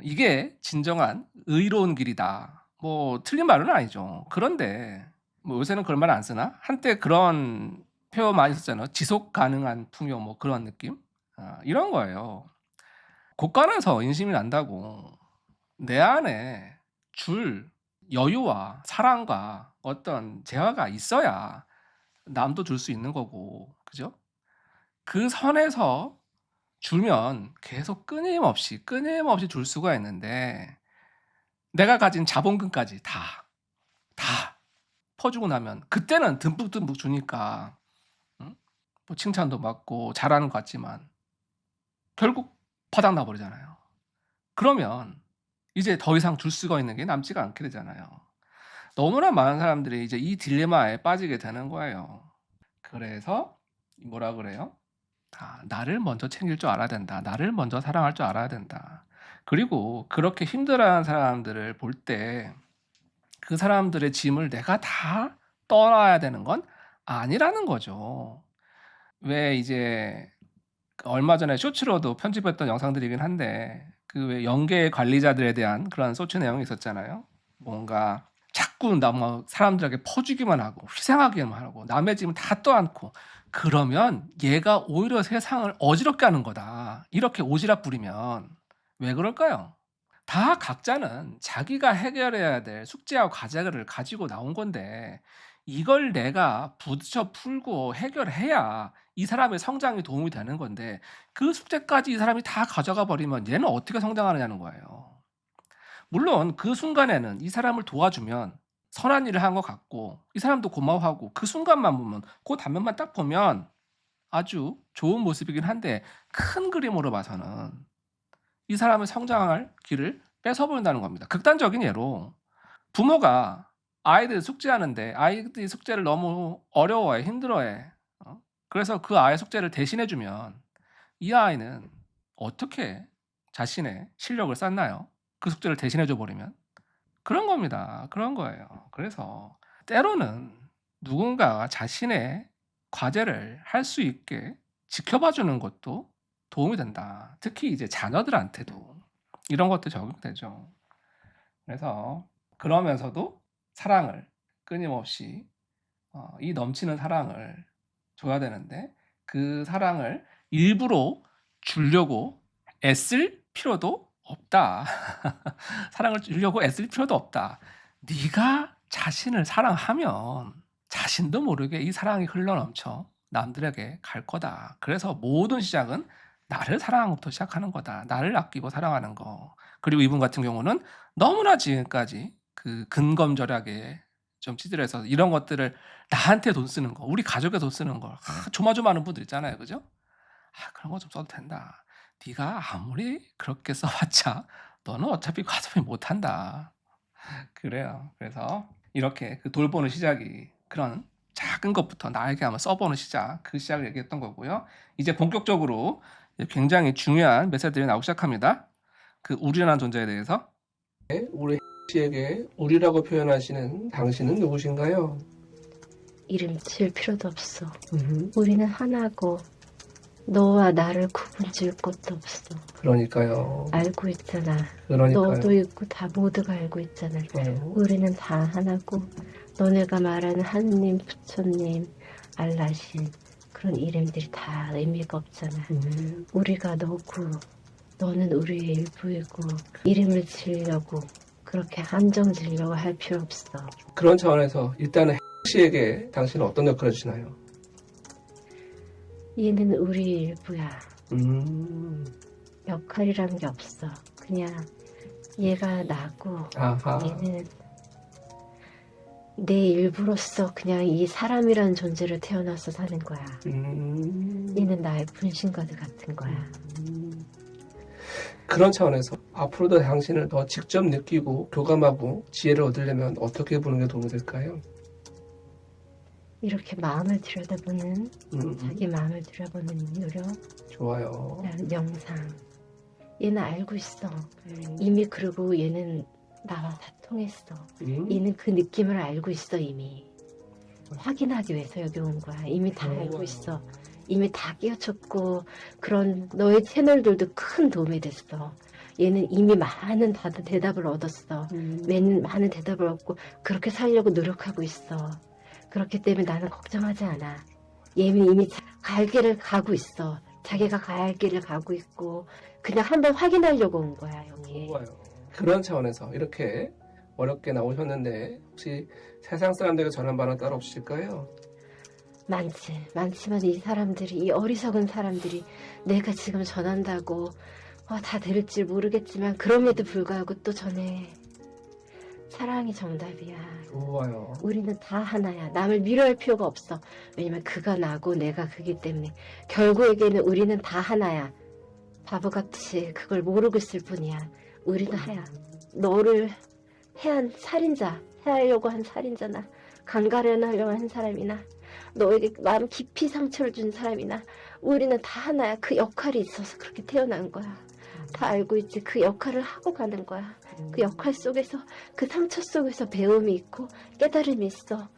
Speaker 1: 이게 진정한 의로운 길이다. 뭐 틀린 말은 아니죠. 그런데 뭐 요새는 그런 말 안 쓰나? 한때 그런 표현 많이 썼잖아요. 지속 가능한 풍요 뭐 그런 느낌? 이런 거예요. 곳간에서 인심이 난다고 내 안에 줄 여유와 사랑과 어떤 재화가 있어야 남도 줄 수 있는 거고, 그죠? 그 선에서 주면 계속 끊임없이 줄 수가 있는데 내가 가진 자본금까지 다 퍼주고 나면 그때는 듬뿍듬뿍 주니까 응? 뭐 칭찬도 받고 잘하는 것 같지만 결국 바닥나 버리잖아요. 그러면 이제 더 이상 줄 수가 있는 게 남지가 않게 되잖아요. 너무나 많은 사람들이 이제 이 딜레마에 빠지게 되는 거예요. 그래서 뭐라 그래요? 나를 먼저 챙길 줄 알아야 된다. 나를 먼저 사랑할 줄 알아야 된다. 그리고 그렇게 힘들어하는 사람들을 볼 때 그 사람들의 짐을 내가 다 떠나야 되는 건 아니라는 거죠. 왜 이제 얼마 전에 쇼츠로도 편집했던 영상들이긴 한데 그 왜 영계 관리자들에 대한 그런 쇼츠 내용이 있었잖아요. 뭔가 자꾸 막 사람들에게 퍼주기만 하고 희생하기만 하고 남의 짐을 다 떠안고 그러면 얘가 오히려 세상을 어지럽게 하는 거다. 이렇게 오지랖 부리면 왜 그럴까요? 다 각자는 자기가 해결해야 될 숙제와 과제를 가지고 나온 건데 이걸 내가 부딪혀 풀고 해결해야 이 사람의 성장에 도움이 되는 건데 그 숙제까지 이 사람이 다 가져가 버리면 얘는 어떻게 성장하느냐는 거예요. 물론 그 순간에는 이 사람을 도와주면 선한 일을 한 것 같고 이 사람도 고마워하고 그 순간만 보면 그 단면만 딱 보면 아주 좋은 모습이긴 한데 큰 그림으로 봐서는 이 사람의 성장할 길을 뺏어버린다는 겁니다. 극단적인 예로 부모가 아이들 숙제하는데 아이들이 숙제를 너무 어려워해, 힘들어해. 그래서 그 아이 숙제를 대신해 주면 이 아이는 어떻게 자신의 실력을 쌓나요? 그 숙제를 대신해 줘 버리면? 그런 겁니다. 그런 거예요. 그래서 때로는 누군가가 자신의 과제를 할 수 있게 지켜봐 주는 것도 도움이 된다. 특히 이제 자녀들한테도 이런 것도 적용되죠. 그래서 그러면서도 사랑을 끊임없이 이 넘치는 사랑을 줘야 되는데 그 사랑을 일부러 주려고 애쓸 필요도 없다. 사랑을 주려고 애쓸 필요도 없다. 네가 자신을 사랑하면 자신도 모르게 이 사랑이 흘러넘쳐 남들에게 갈 거다. 그래서 모든 시작은 나를 사랑하는 것부터 시작하는 거다. 나를 아끼고 사랑하는 거. 그리고 이분 같은 경우는 너무나 지금까지 그 근검절약에 좀 치들어서 이런 것들을 나한테 돈 쓰는 거, 우리 가족에 돈 쓰는 거 조마조마하는 분들 있잖아요. 그죠? 그런 거 좀 써도 된다. 네가 아무리 그렇게 써봤자 너는 어차피 과소비 못한다. 그래요. 그래서 이렇게 그 돌보는 시작이 그런 작은 것부터 나에게 한번 써보는 시작, 그 시작을 얘기했던 거고요. 이제 본격적으로 굉장히 중요한 메시지들이 나오기 시작합니다. 그 우리라는 존재에 대해서.
Speaker 2: 우리 씨에게 우리라고 표현하시는 당신은 누구신가요?
Speaker 3: 이름 지을 필요도 없어. 우리는 하나고 너와 나를 구분 지을 것도 없어.
Speaker 2: 그러니까요.
Speaker 3: 알고 있잖아.
Speaker 2: 그러니까요.
Speaker 3: 너도 있고 다 모두가 알고 있잖아. 우리는 다 하나고 너네가 말하는 하느님, 부처님, 알라신 그런 이름들이 다 의미가 없잖아. 우리가 너고 너는 우리의 일부이고 이름을 지으려고 그렇게 한정 지으려고 할 필요 없어.
Speaker 2: 그런 차원에서 일단은 씨에게 당신은 어떤 역할을 주시나요?
Speaker 3: 얘는 우리 일부야. 역할이란 게 없어. 그냥 얘가 나고
Speaker 2: 아하.
Speaker 3: 얘는 내 일부로서 그냥 이 사람이라는 존재로 태어나서 사는 거야. 얘는 나의 분신과도 같은 거야.
Speaker 2: 그런 차원에서 앞으로도 당신을 더 직접 느끼고 교감하고 지혜를 얻으려면 어떻게 보는 게 도움이 될까요?
Speaker 3: 이렇게 마음을 들여다보는 자기 마음을 들여다보는 노력,
Speaker 2: 좋아요.
Speaker 3: 명상. 얘는 알고 있어. 이미. 그리고 얘는 나와 다 통했어. 얘는 그 느낌을 알고 있어. 이미 확인하기 위해서 여기 온 거야. 이미 다 알고 있어. 이미 다 끼워쳤고 그런 너의 채널들도 큰 도움이 됐어. 얘는 이미 많은 대답을 얻었어. 얘는 많은 대답을 얻고 그렇게 살려고 노력하고 있어. 그렇기 때문에 나는 걱정하지 않아. 얘는 이미 갈 길을 가고 있어. 자기가 갈 길을 가고 있고 그냥 한번 확인하려고 온 거야. 영희.
Speaker 2: 좋아요. 그런 차원에서 이렇게 어렵게 나오셨는데 혹시 세상 사람들에게 전한 바는 따로 없으실까요?
Speaker 3: 많지만 이 사람들이, 이 어리석은 사람들이 내가 지금 전한다고 다 들을지 모르겠지만 그럼에도 불구하고 또 전해. 사랑이 정답이야.
Speaker 2: 좋아요.
Speaker 3: 우리는 다 하나야. 남을 미워할 필요가 없어. 왜냐면 그가 나고 내가 그기 때문에. 결국에는 우리는 다 하나야. 바보같이 그걸 모르고 있을 뿐이야. 우리는 하야. 너를 해한 살인자, 해하려고 한 살인자나 강가련하려고 한 사람이나 너에게 마음 깊이 상처를 준 사람이나 우리는 다 하나야. 그 역할이 있어서 그렇게 태어난 거야. 다 알고 있지. 그 역할을 하고 가는 거야. 그 역할 속에서 그 상처 속에서 배움이 있고 깨달음이 있어.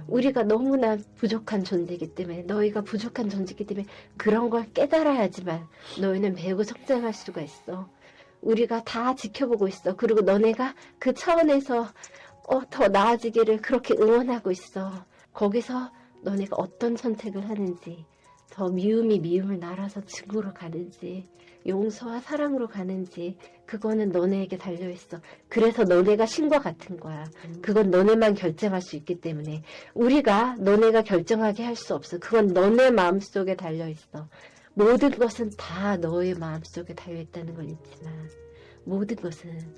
Speaker 3: 우리가 너무나 부족한 존재이기 때문에 너희가 부족한 존재이기 때문에 그런 걸 깨달아야지만 너희는 배우고 성장할 수가 있어. 우리가 다 지켜보고 있어. 그리고 너네가 그 차원에서 더 나아지기를 그렇게 응원하고 있어. 거기서 너네가 어떤 선택을 하는지 더 미움이 미움을 날아서 증오로 가는지 용서와 사랑으로 가는지 그거는 너네에게 달려있어. 그래서 너네가 신과 같은 거야. 그건 너네만 결정할 수 있기 때문에 우리가 너네가 결정하게 할 수 없어. 그건 너네 마음속에 달려있어. 모든 것은 다 너의 마음속에 달려있다는 걸 잊지 마. 모든 것은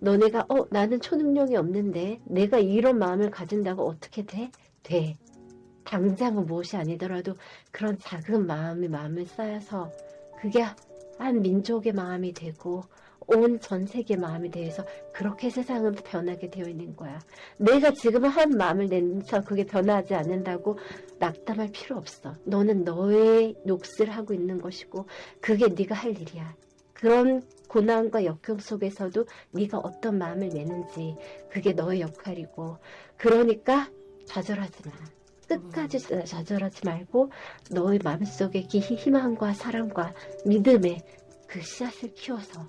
Speaker 3: 너네가 나는 초능력이 없는데 내가 이런 마음을 가진다고 어떻게 돼? 돼. 당장은 무엇이 아니더라도 그런 작은 마음을 쌓아서 그게 한 민족의 마음이 되고 온 전 세계의 마음이 되어서 그렇게 세상은 변하게 되어 있는 거야. 내가 지금 한 마음을 내서 그게 변하지 않는다고 낙담할 필요 없어. 너는 너의 몫을 하고 있는 것이고 그게 네가 할 일이야. 그런 고난과 역경 속에서도 네가 어떤 마음을 내는지 그게 너의 역할이고 그러니까 좌절하지 마. 끝까지 좌절하지 말고 너의 마음속에 희망과 사랑과 믿음의 그 씨앗을 키워서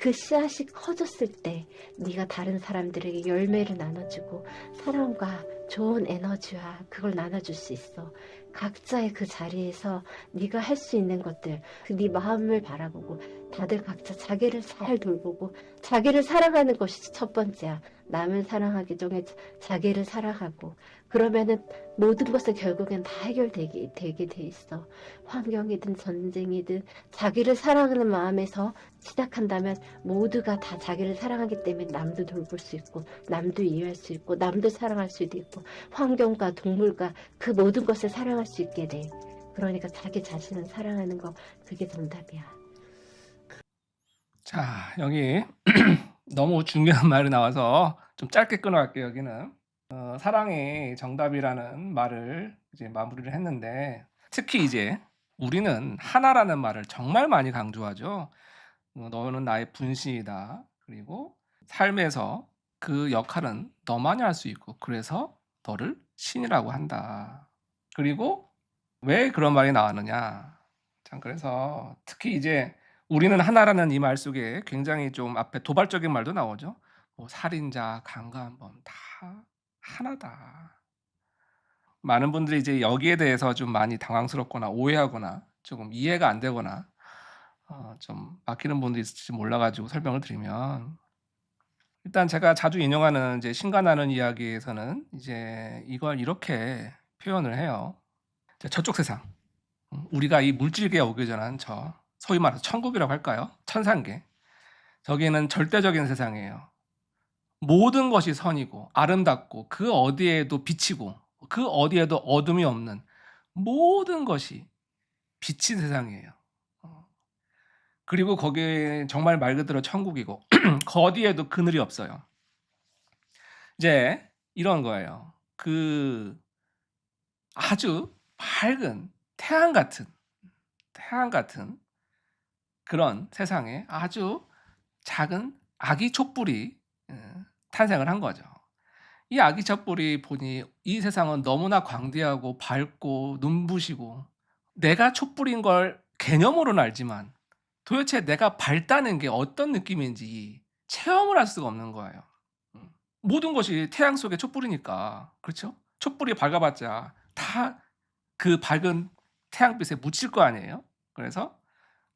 Speaker 3: 그 씨앗이 커졌을 때 네가 다른 사람들에게 열매를 나눠주고 사랑과 좋은 에너지와 그걸 나눠줄 수 있어. 각자의 그 자리에서 네가 할 수 있는 것들 그 네 마음을 바라보고 다들 각자 자기를 잘 돌보고 자기를 사랑하는 것이 첫 번째야. 남을 사랑하기 전에 자기를 사랑하고 그러면은 모든 것은 결국엔 다 해결되게 돼 있어. 환경이든 전쟁이든 자기를 사랑하는 마음에서 시작한다면 모두가 다 자기를 사랑하기 때문에 남도 돌볼 수 있고 남도 이해할 수 있고 남도 사랑할 수도 있고 환경과 동물과 그 모든 것을 사랑할 수 있게 돼. 그러니까 자기 자신을 사랑하는 거 그게 정답이야.
Speaker 1: 자, 여기 너무 중요한 말이 나와서 좀 짧게 끊어갈게요. 여기는 사랑이 정답이라는 말을 이제 마무리를 했는데 특히 이제 우리는 하나라는 말을 정말 많이 강조하죠. 너는 나의 분신이다. 그리고 삶에서 그 역할은 너만이 할 수 있고 그래서 너를 신이라고 한다. 그리고 왜 그런 말이 나왔느냐. 참 그래서 특히 이제 우리는 하나라는 이 말 속에 굉장히 좀 앞에 도발적인 말도 나오죠. 뭐 살인자, 강간범 다 하나다. 많은 분들이 이제 여기에 대해서 좀 많이 당황스럽거나 오해하거나 조금 이해가 안 되거나 좀 막히는 분도 있을지 몰라 가지고 설명을 드리면 일단 제가 자주 인용하는 이제 신과 나는 이야기에서는 이제 이걸 이렇게 표현을 해요. 저쪽 세상. 우리가 이 물질계에 오기 전한 소위 말해서 천국이라고 할까요? 천상계. 저기는 절대적인 세상이에요. 모든 것이 선이고 아름답고 그 어디에도 비치고 그 어디에도 어둠이 없는 모든 것이 비친 세상이에요. 그리고 거기에 정말 말 그대로 천국이고 그 어디에도 그늘이 없어요. 이제 이런 거예요. 그 아주 밝은 태양 같은 그런 세상에 아주 작은 아기 촛불이 탄생을 한 거죠. 이 아기 촛불이 보니 이 세상은 너무나 광대하고 밝고 눈부시고 내가 촛불인 걸 개념으로는 알지만 도대체 내가 밝다는 게 어떤 느낌인지 체험을 할 수가 없는 거예요. 모든 것이 태양 속의 촛불이니까 그렇죠? 촛불이 밝아봤자 다 그 밝은 태양빛에 묻힐 거 아니에요? 그래서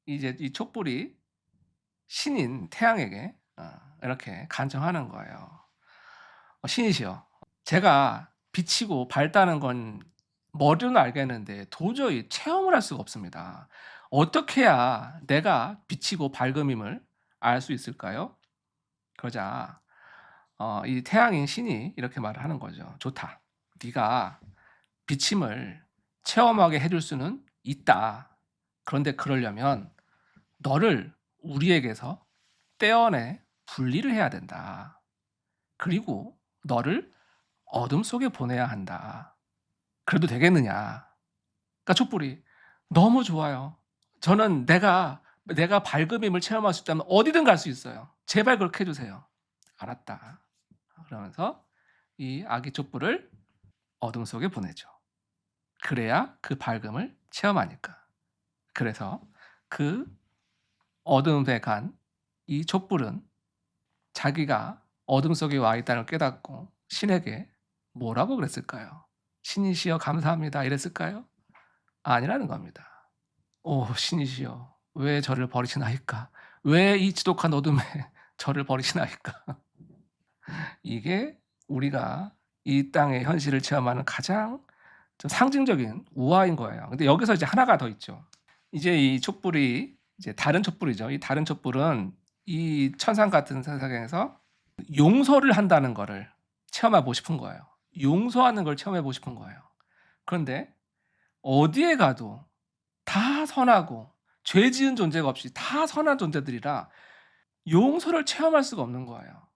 Speaker 1: 이제 이 촛불이 신인 태양에게 이렇게 간청하는 거예요. 신이시여, 제가 비치고 밝다는 건 머리로는 알겠는데 도저히 체험을 할 수가 없습니다. 어떻게 해야 내가 비치고 밝음임을 알 수 있을까요? 그러자 이 태양인 신이 이렇게 말을 하는 거죠. 좋다. 네가 비침을 체험하게 해줄 수는 있다. 그런데 그러려면 너를 우리에게서 떼어내 분리를 해야 된다. 그리고 너를 어둠 속에 보내야 한다. 그래도 되겠느냐? 그러니까 촛불이 너무 좋아요. 저는 내가 밝음임을 체험할 수 있다면 어디든 갈 수 있어요. 제발 그렇게 해주세요. 알았다. 그러면서 이 아기 촛불을 어둠 속에 보내죠. 그래야 그 밝음을 체험하니까. 그래서 그 어둠에 간 이 촛불은 자기가 어둠 속에 와 있다는 걸 깨닫고 신에게 뭐라고 그랬을까요? 신이시여 감사합니다 이랬을까요? 아니라는 겁니다. 오 신이시여 왜 저를 버리시나이까? 왜 이 지독한 어둠에 저를 버리시나이까? 이게 우리가 이 땅의 현실을 체험하는 가장 좀 상징적인 우화인 거예요. 근데 여기서 이제 하나가 더 있죠. 이제 이 촛불이 이제 다른 촛불이죠. 이 다른 촛불은 이 천상 같은 세상에서 용서를 한다는 거를 체험해보고 싶은 거예요. 용서하는 걸 체험해보고 싶은 거예요. 그런데 어디에 가도 다 선하고 죄 지은 존재가 없이 다 선한 존재들이라 용서를 체험할 수가 없는 거예요.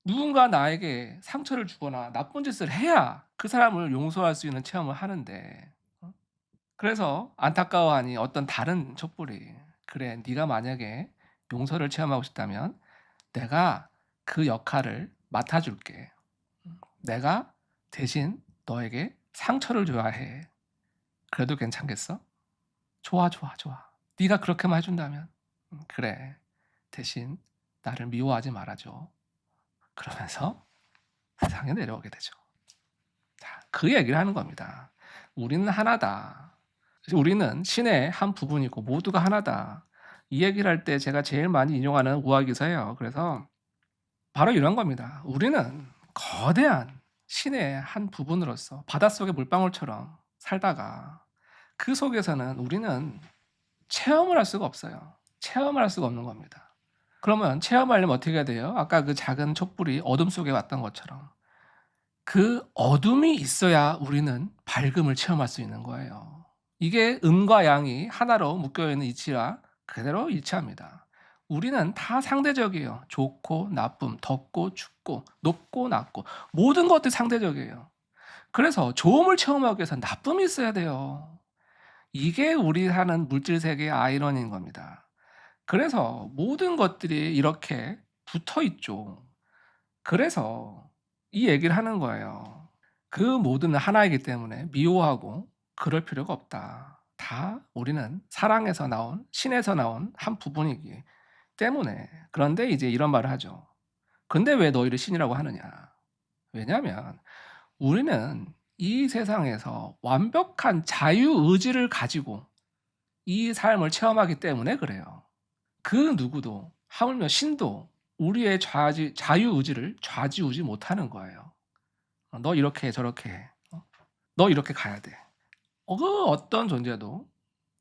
Speaker 1: 누군가 나에게 상처를 주거나 나쁜 짓을 해야 그 사람을 용서할 수 있는 체험을 하는데 그래서 안타까워하니 어떤 다른 촛불이 그래 네가 만약에 용서를 체험하고 싶다면 내가 그 역할을 맡아줄게. 내가 대신 너에게 상처를 줘야 해. 그래도 괜찮겠어? 좋아. 네가 그렇게만 해준다면 그래. 대신 나를 미워하지 말아줘. 그러면서 세상에 내려오게 되죠. 자, 그 얘기를 하는 겁니다. 우리는 하나다. 우리는 신의 한 부분이고 모두가 하나다. 이 얘기를 할 때 제가 제일 많이 인용하는 우화기사예요. 그래서 바로 이런 겁니다. 우리는 거대한 신의 한 부분으로서 바닷속의 물방울처럼 살다가 그 속에서는 우리는 체험을 할 수가 없어요. 체험을 할 수가 없는 겁니다. 그러면 체험하려면 어떻게 해야 돼요? 아까 그 작은 촛불이 어둠 속에 왔던 것처럼 그 어둠이 있어야 우리는 밝음을 체험할 수 있는 거예요. 이게 음과 양이 하나로 묶여있는 이치와 그대로 일치합니다. 우리는 다 상대적이에요. 좋고 나쁨, 덥고 춥고 높고 낮고 모든 것들이 상대적이에요. 그래서 좋음을 체험하기 위해서 나쁨이 있어야 돼요. 이게 우리 사는 물질 세계의 아이러니인 겁니다. 그래서 모든 것들이 이렇게 붙어 있죠. 그래서 이 얘기를 하는 거예요. 그 모든 하나이기 때문에 미워하고 그럴 필요가 없다. 다 우리는 사랑에서 나온 신에서 나온 한 부분이기 때문에. 그런데 이제 이런 말을 하죠. 근데 왜 너희를 신이라고 하느냐? 왜냐하면 우리는 이 세상에서 완벽한 자유의지를 가지고 이 삶을 체험하기 때문에 그래요. 그 누구도 하물며 신도 우리의 자유의지를 좌지우지 못하는 거예요. 너 이렇게 해, 저렇게 해. 너 이렇게 가야 돼. 그 어떤 존재도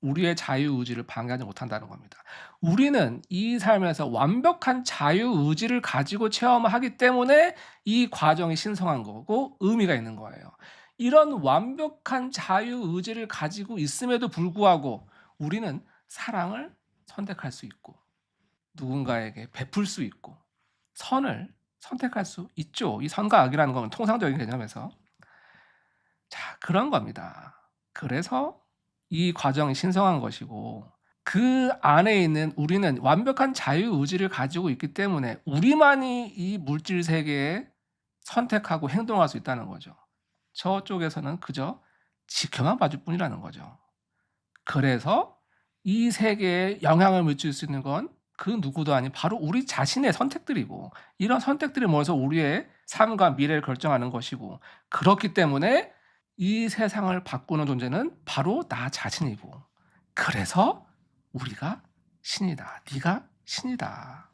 Speaker 1: 우리의 자유의지를 방해하지 못한다는 겁니다. 우리는 이 삶에서 완벽한 자유의지를 가지고 체험을 하기 때문에 이 과정이 신성한 거고 의미가 있는 거예요. 이런 완벽한 자유의지를 가지고 있음에도 불구하고 우리는 사랑을 선택할 수 있고 누군가에게 베풀 수 있고 선을 선택할 수 있죠. 이 선과 악이라는 건 통상적인 개념에서. 자, 그런 겁니다. 그래서 이 과정이 신성한 것이고 그 안에 있는 우리는 완벽한 자유의지를 가지고 있기 때문에 우리만이 이 물질 세계에 선택하고 행동할 수 있다는 거죠. 저쪽에서는 그저 지켜만 봐줄 뿐이라는 거죠. 그래서 이 세계에 영향을 미칠 수 있는 건 그 누구도 아닌 바로 우리 자신의 선택들이고 이런 선택들이 모여서 우리의 삶과 미래를 결정하는 것이고 그렇기 때문에 이 세상을 바꾸는 존재는 바로 나 자신이고 그래서 우리가 신이다. 네가 신이다.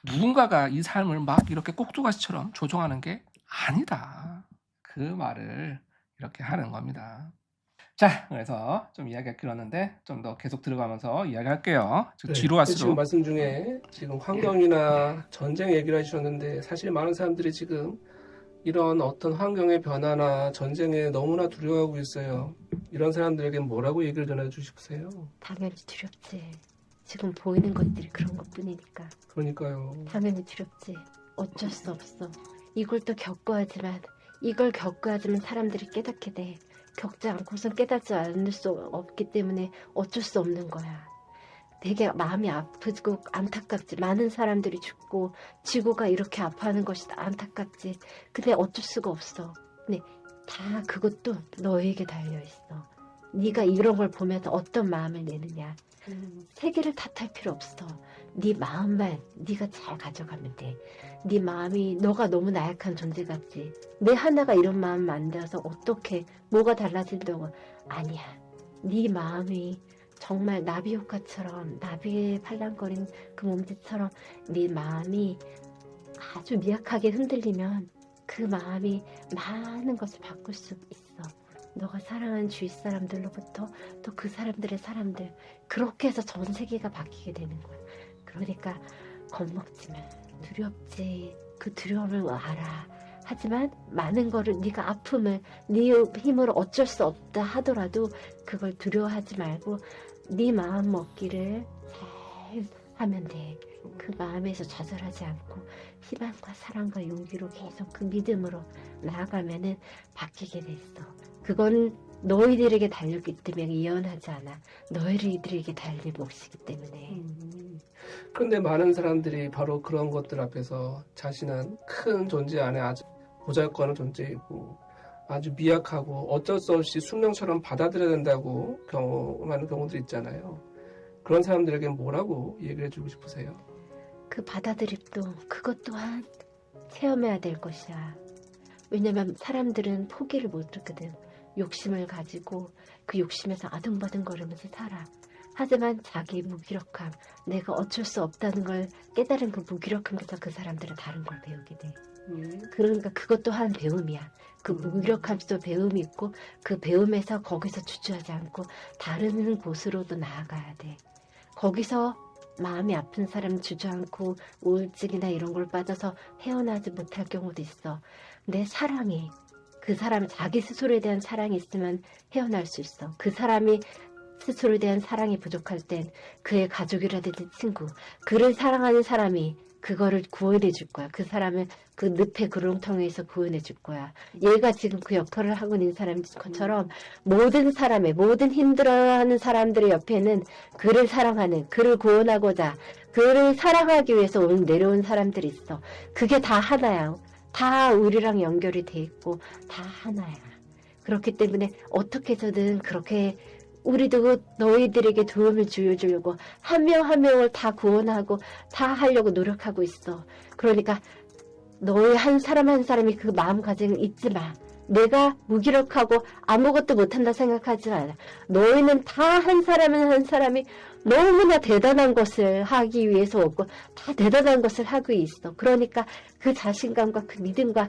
Speaker 1: 누군가가 이 삶을 막 이렇게 꼭두가시처럼 조종하는 게 아니다. 그 말을 이렇게 하는 겁니다. 자, 그래서 좀 이야기가 길었는데 좀 더 계속 들어가면서 이야기할게요.
Speaker 2: 네.
Speaker 1: 뒤로
Speaker 2: 지금
Speaker 1: 갈수록
Speaker 2: 말씀 중에 지금 환경이나 전쟁 얘기를 해주셨는데 사실 많은 사람들이 지금 이런 어떤 환경의 변화나 전쟁에 너무나 두려워하고 있어요. 이런 사람들에게 뭐라고 얘기를 전해주십세요?
Speaker 3: 당연히 두렵지. 지금 보이는 것들이 그런 것뿐이니까.
Speaker 2: 그러니까요.
Speaker 3: 당연히 두렵지. 어쩔 수 없어. 이걸 또 이걸 겪어야지만 사람들이 깨닫게 돼. 겪지 않고선 깨닫지 않을 수 없기 때문에 어쩔 수 없는 거야. 되게 마음이 아프고 안타깝지. 많은 사람들이 죽고 지구가 이렇게 아파하는 것이 안타깝지. 근데 어쩔 수가 없어. 근데 다 그것도 너에게 달려있어. 네가 이런 걸 보면서 어떤 마음을 내느냐. 세계를 탓할 필요 없어. 네 마음만 네가 잘 가져가면 돼. 네 마음이 너가 너무 나약한 존재 같지. 내 하나가 이런 마음 만들어서 어떻게 뭐가 달라진다고. 아니야. 네 마음이 정말 나비 효과처럼 나비의 팔랑거리는 그 몸짓처럼 네 마음이 아주 미약하게 흔들리면 그 마음이 많은 것을 바꿀 수 있어. 너가 사랑하는 주위 사람들로부터 또 그 사람들의 사람들 그렇게 해서 전 세계가 바뀌게 되는 거야. 그러니까 겁먹지 마. 두렵지. 그 두려움을 알아. 하지만 많은 거를 네가 아픔을 네 힘으로 어쩔 수 없다 하더라도 그걸 두려워하지 말고 네 마음 먹기를 잘 하면 돼. 그 마음에서 좌절하지 않고 희망과 사랑과 용기로 계속 그 믿음으로 나아가면은 바뀌게 됐어. 그건 너희들에게 달렸기 때문에 예언하지 않아. 너희들에게 달린 몫이기 때문에.
Speaker 2: 그런데 많은 사람들이 바로 그런 것들 앞에서 자신은 큰 존재 안에 아주 보잘것없는 존재이고 아주 미약하고 어쩔 수 없이 숙명처럼 받아들여야 된다고 경험하는 경우도 있잖아요. 그런 사람들에게 뭐라고 얘기를 해주고 싶으세요?
Speaker 3: 그 받아들임도 그것 또한 체험해야 될 것이야. 왜냐면 사람들은 포기를 못 하거든. 욕심을 가지고 그 욕심에서 아등바등 거리면서 살아. 하지만 자기 무기력함, 내가 어쩔 수 없다는 걸 깨달은 그 무기력함에서 그 사람들은 다른 걸 배우게 돼. 그러니까 그것 또한 배움이야. 그 무기력함도 배움이 있고 그 배움에서 거기서 주저하지 않고 다른 곳으로도 나아가야 돼. 거기서 마음이 아픈 사람 주저앉고 우울증이나 이런 걸 빠져서 헤어나지 못할 경우도 있어. 내 사랑이 그 사람 자기 스스로에 대한 사랑이 있으면 헤어날 수 있어. 그 사람이 스스로에 대한 사랑이 부족할 땐 그의 가족이라든지 친구, 그를 사랑하는 사람이 그거를 구원해 줄 거야. 그 사람을 그 늪의 구렁텅이에서 구원해 줄 거야. 얘가 지금 그 역할을 하고 있는 사람인 것처럼 모든 사람의 모든 힘들어하는 사람들의 옆에는 그를 사랑하는, 그를 구원하고자 그를 사랑하기 위해서 내려온 사람들이 있어. 그게 다 하나야. 다 우리랑 연결이 돼 있고 다 하나야. 그렇기 때문에 어떻게 해서든 그렇게 우리도 너희들에게 도움을 주려고 한 명 한 명을 다 구원하고 다 하려고 노력하고 있어. 그러니까 너희 한 사람 한 사람이 그 마음가짐을 잊지 마. 내가 무기력하고 아무것도 못한다 생각하지 마라. 너희는 다 한 사람은 한 사람이 너무나 대단한 것을 하기 위해서 없고 다 대단한 것을 하고 있어. 그러니까 그 자신감과 그 믿음과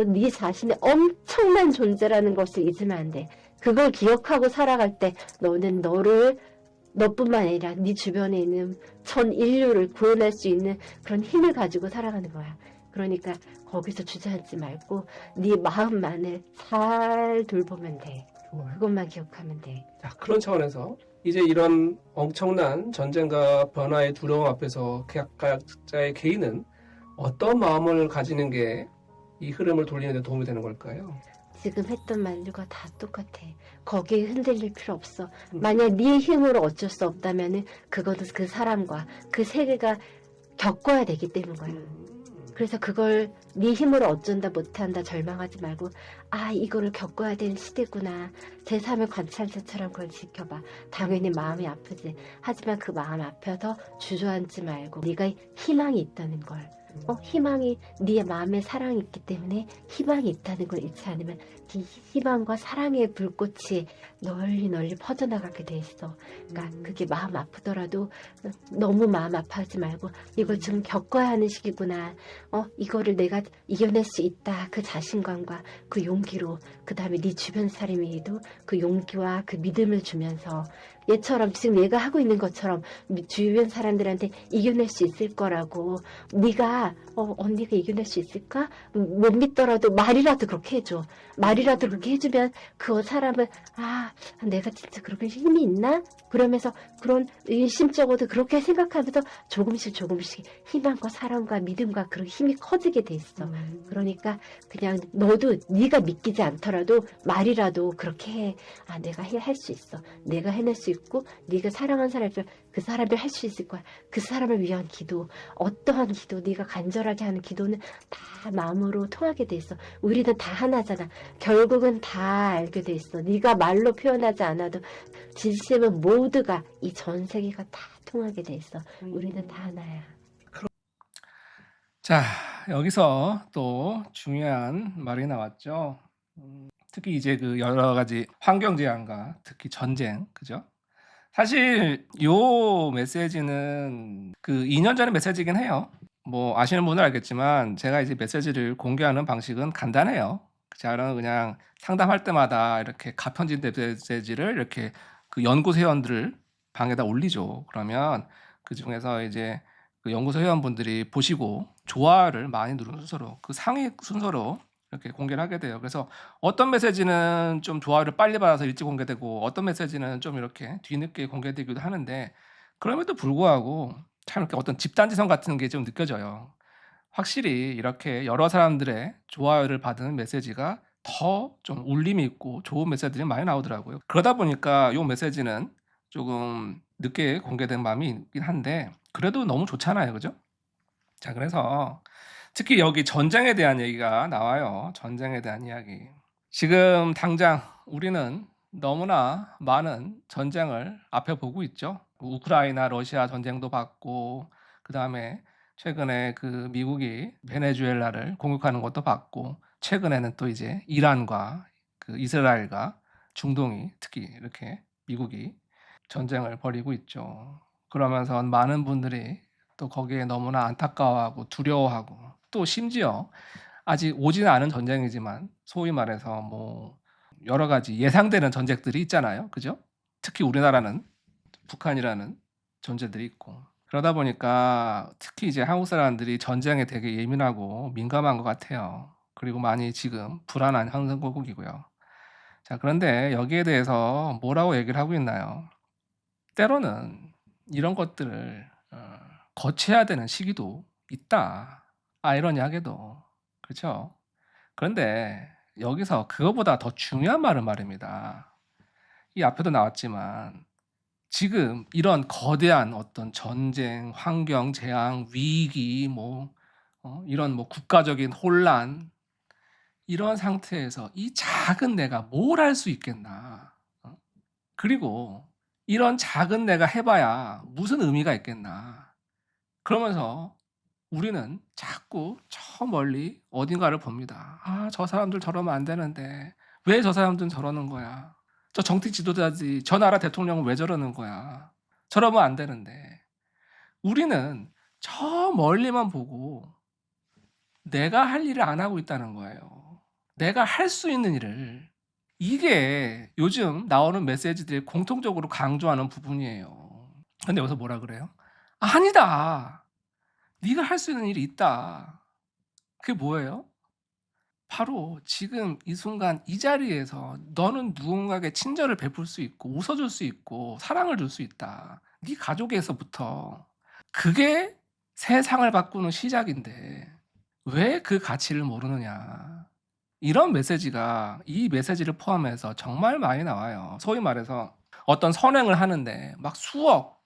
Speaker 3: 네 자신의 엄청난 존재라는 것을 잊으면 안 돼. 그걸 기억하고 살아갈 때 너는 너뿐만 아니라 네 주변에 있는 전 인류를 구원할 수 있는 그런 힘을 가지고 살아가는 거야. 그러니까 거기서 주저앉지 말고 네 마음만을 잘 돌보면 돼.
Speaker 2: 좋아요.
Speaker 3: 그것만 기억하면 돼.
Speaker 2: 자, 그런 차원에서 이제 이런 엄청난 전쟁과 변화의 두려움 앞에서 각자의 개인은 어떤 마음을 가지는 게 이 흐름을 돌리는 데 도움이 되는 걸까요?
Speaker 3: 지금 했던 말들과 다 똑같아. 거기에 흔들릴 필요 없어. 만약 네 힘으로 어쩔 수 없다면은 그것도 그 사람과 그 세계가 겪어야 되기 때문인 거야. 그래서 그걸 네 힘으로 어쩐다 못한다 절망하지 말고 아 이거를 겪어야 되는 시대구나. 제3의 관찰자처럼 그걸 지켜봐. 당연히 마음이 아프지. 하지만 그 마음 앞에서 주저앉지 말고 네가 희망이 있다는 걸 희망이 네 마음에 사랑이 있기 때문에 희망이 있다는 걸 잊지 않으면 이 희망과 사랑의 불꽃이 널리 널리 퍼져나가게 돼 있어. 그러니까 그게 마음 아프더라도 너무 마음 아파하지 말고 이걸 지금 겪어야 하는 시기구나. 이거를 내가 이겨낼 수 있다. 그 자신감과 그 용기로 그 다음에 네 주변 사람에게도 그 용기와 그 믿음을 주면서 얘처럼 지금 얘가 하고 있는 것처럼 주변 사람들한테 이겨낼 수 있을 거라고 네가 언니가 이겨낼 수 있을까? 못 믿더라도 말이라도 그렇게 해줘. 말이라도 그렇게 해주면 그 사람은 내가 진짜 그렇게 힘이 있나? 그러면서 그런 의심적으로도 그렇게 생각하면서 조금씩 희망과 사랑과 믿음과 그런 힘이 커지게 돼 있어. 그러니까 그냥 너도 네가 믿기지 않더라도 말이라도 그렇게 해. 내가 할 수 있어. 내가 해낼 수 있고 네가 사랑한 사람을 그 사람이 할 수 있을 거야. 그 사람을 위한 기도, 어떠한 기도, 네가 간절하게 하는 기도는 다 마음으로 통하게 돼 있어. 우리는 다 하나잖아. 결국은 다 알게 돼 있어. 네가 말로 표현하지 않아도 진심은 모두가 이 전 세계가 다 통하게 돼 있어. 우리는 다 하나야.
Speaker 1: 자, 여기서 또 중요한 말이 나왔죠. 특히 이제 그 여러 가지 환경 재앙과 특히 전쟁, 그죠? 사실 요 메시지는 그 2년 전의 메시지긴 해요. 뭐 아시는 분은 알겠지만 제가 이제 메시지를 공개하는 방식은 간단해요. 저는 그냥 상담할 때마다 이렇게 가편진 메시지를 이렇게 그 연구소 회원들 방에다 올리죠. 그러면 그 중에서 이제 그 연구소 회원분들이 보시고 좋아요를 많이 누르는 순서로 그 상위 순서로 이렇게 공개를 하게 돼요. 그래서 어떤 메시지는 좀 좋아요를 빨리 받아서 일찍 공개되고 어떤 메시지는 좀 이렇게 뒤늦게 공개되기도 하는데 그럼에도 불구하고 참 이렇게 어떤 집단지성 같은 게 좀 느껴져요. 확실히 이렇게 여러 사람들의 좋아요를 받은 메시지가 더 좀 울림이 있고 좋은 메시지들이 많이 나오더라고요. 그러다 보니까 요 메시지는 조금 늦게 공개된 마음이 있긴 한데 그래도 너무 좋잖아요. 그죠? 자, 그래서 특히 여기 전쟁에 대한 얘기가 나와요. 전쟁에 대한 이야기. 지금 당장 우리는 너무나 많은 전쟁을 앞에 보고 있죠. 우크라이나, 러시아 전쟁도 봤고, 그 다음에 최근에 그 미국이 베네수엘라를 공격하는 것도 봤고, 최근에는 또 이제 이란과 그 이스라엘과 중동이 특히 이렇게 미국이 전쟁을 벌이고 있죠. 그러면서 많은 분들이 또 거기에 너무나 안타까워하고 두려워하고 또 심지어 아직 오지는 않은 전쟁이지만 소위 말해서 뭐 여러 가지 예상되는 전쟁들이 있잖아요. 그죠? 특히 우리나라는 북한이라는 존재들이 있고 그러다 보니까 특히 이제 한국 사람들이 전쟁에 되게 예민하고 민감한 것 같아요. 그리고 많이 지금 불안한 형성국이고요. 자, 그런데 여기에 대해서 뭐라고 얘기를 하고 있나요? 때로는 이런 것들을 거쳐야 되는 시기도 있다. 아이러니하게도. 그렇죠? 그런데 여기서 그거보다 더 중요한 말은 말입니다. 이 앞에도 나왔지만 지금 이런 거대한 어떤 전쟁, 환경 재앙, 위기, 이런 국가적인 혼란 이런 상태에서 이 작은 내가 뭘 할 수 있겠나? 그리고 이런 작은 내가 해봐야 무슨 의미가 있겠나? 그러면서 우리는 자꾸 저 멀리 어딘가를 봅니다. 저 사람들 저러면 안 되는데 왜 저 사람들은 저러는 거야? 저 정치 지도자지 저 나라 대통령은 왜 저러는 거야? 저러면 안 되는데 우리는 저 멀리만 보고 내가 할 일을 안 하고 있다는 거예요. 내가 할 수 있는 일을 이게 요즘 나오는 메시지들이 공통적으로 강조하는 부분이에요. 근데 여기서 뭐라 그래요? 아니다. 네가 할 수 있는 일이 있다. 그게 뭐예요? 바로 지금 이 순간 이 자리에서 너는 누군가에게 친절을 베풀 수 있고 웃어줄 수 있고 사랑을 줄 수 있다. 네 가족에서부터. 그게 세상을 바꾸는 시작인데 왜 그 가치를 모르느냐. 이런 메시지가 이 메시지를 포함해서 정말 많이 나와요. 소위 말해서 어떤 선행을 하는데 막 수억,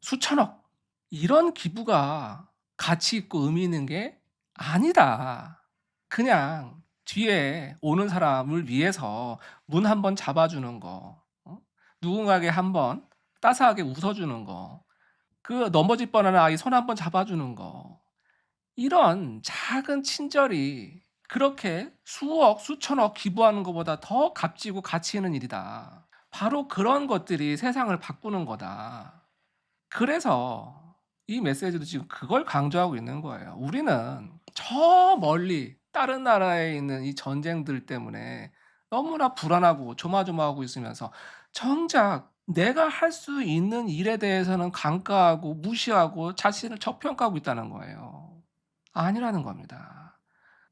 Speaker 1: 수천억 이런 기부가 가치 있고 의미 있는 게 아니다. 그냥 뒤에 오는 사람을 위해서 문 한번 잡아주는 거, 누군가에게 한번 따스하게 웃어주는 거, 그 넘어질 뻔하는 아이 손 한번 잡아주는 거, 이런 작은 친절이 그렇게 수억, 수천억 기부하는 것보다 더 값지고 가치 있는 일이다. 바로 그런 것들이 세상을 바꾸는 거다. 그래서 이 메시지도 지금 그걸 강조하고 있는 거예요. 우리는 저 멀리 다른 나라에 있는 이 전쟁들 때문에 너무나 불안하고 조마조마하고 있으면서 정작 내가 할 수 있는 일에 대해서는 간과하고 무시하고 자신을 저평가하고 있다는 거예요. 아니라는 겁니다.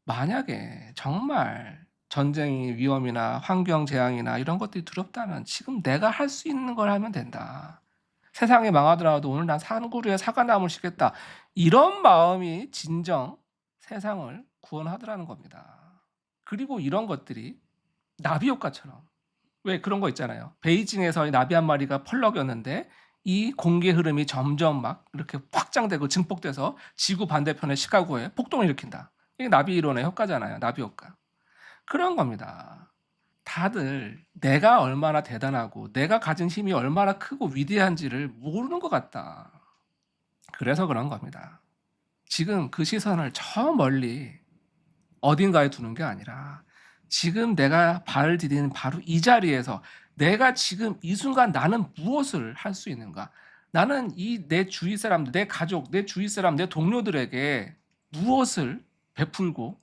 Speaker 1: 만약에 정말 전쟁이 위험이나 환경 재앙이나 이런 것들이 두렵다면 지금 내가 할 수 있는 걸 하면 된다. 세상이 망하더라도 오늘 난 산 그루에 사과나무를 심겠다. 이런 마음이 진정 세상을 구원하더라는 겁니다. 그리고 이런 것들이 나비 효과처럼, 왜 그런 거 있잖아요. 베이징에서 나비 한 마리가 펄럭였는데 이 공기 흐름이 점점 막 이렇게 확장되고 증폭돼서 지구 반대편의 시카고에 폭동을 일으킨다. 이게 나비 이론의 효과잖아요. 나비 효과. 그런 겁니다. 다들 내가 얼마나 대단하고 내가 가진 힘이 얼마나 크고 위대한지를 모르는 것 같다. 그래서 그런 겁니다. 지금 그 시선을 저 멀리 어딘가에 두는 게 아니라 지금 내가 발을 디디는 바로 이 자리에서 내가 지금 이 순간 나는 무엇을 할 수 있는가? 나는 이 내 주위 사람들, 내 가족, 내 주위 사람, 내 동료들에게 무엇을 베풀고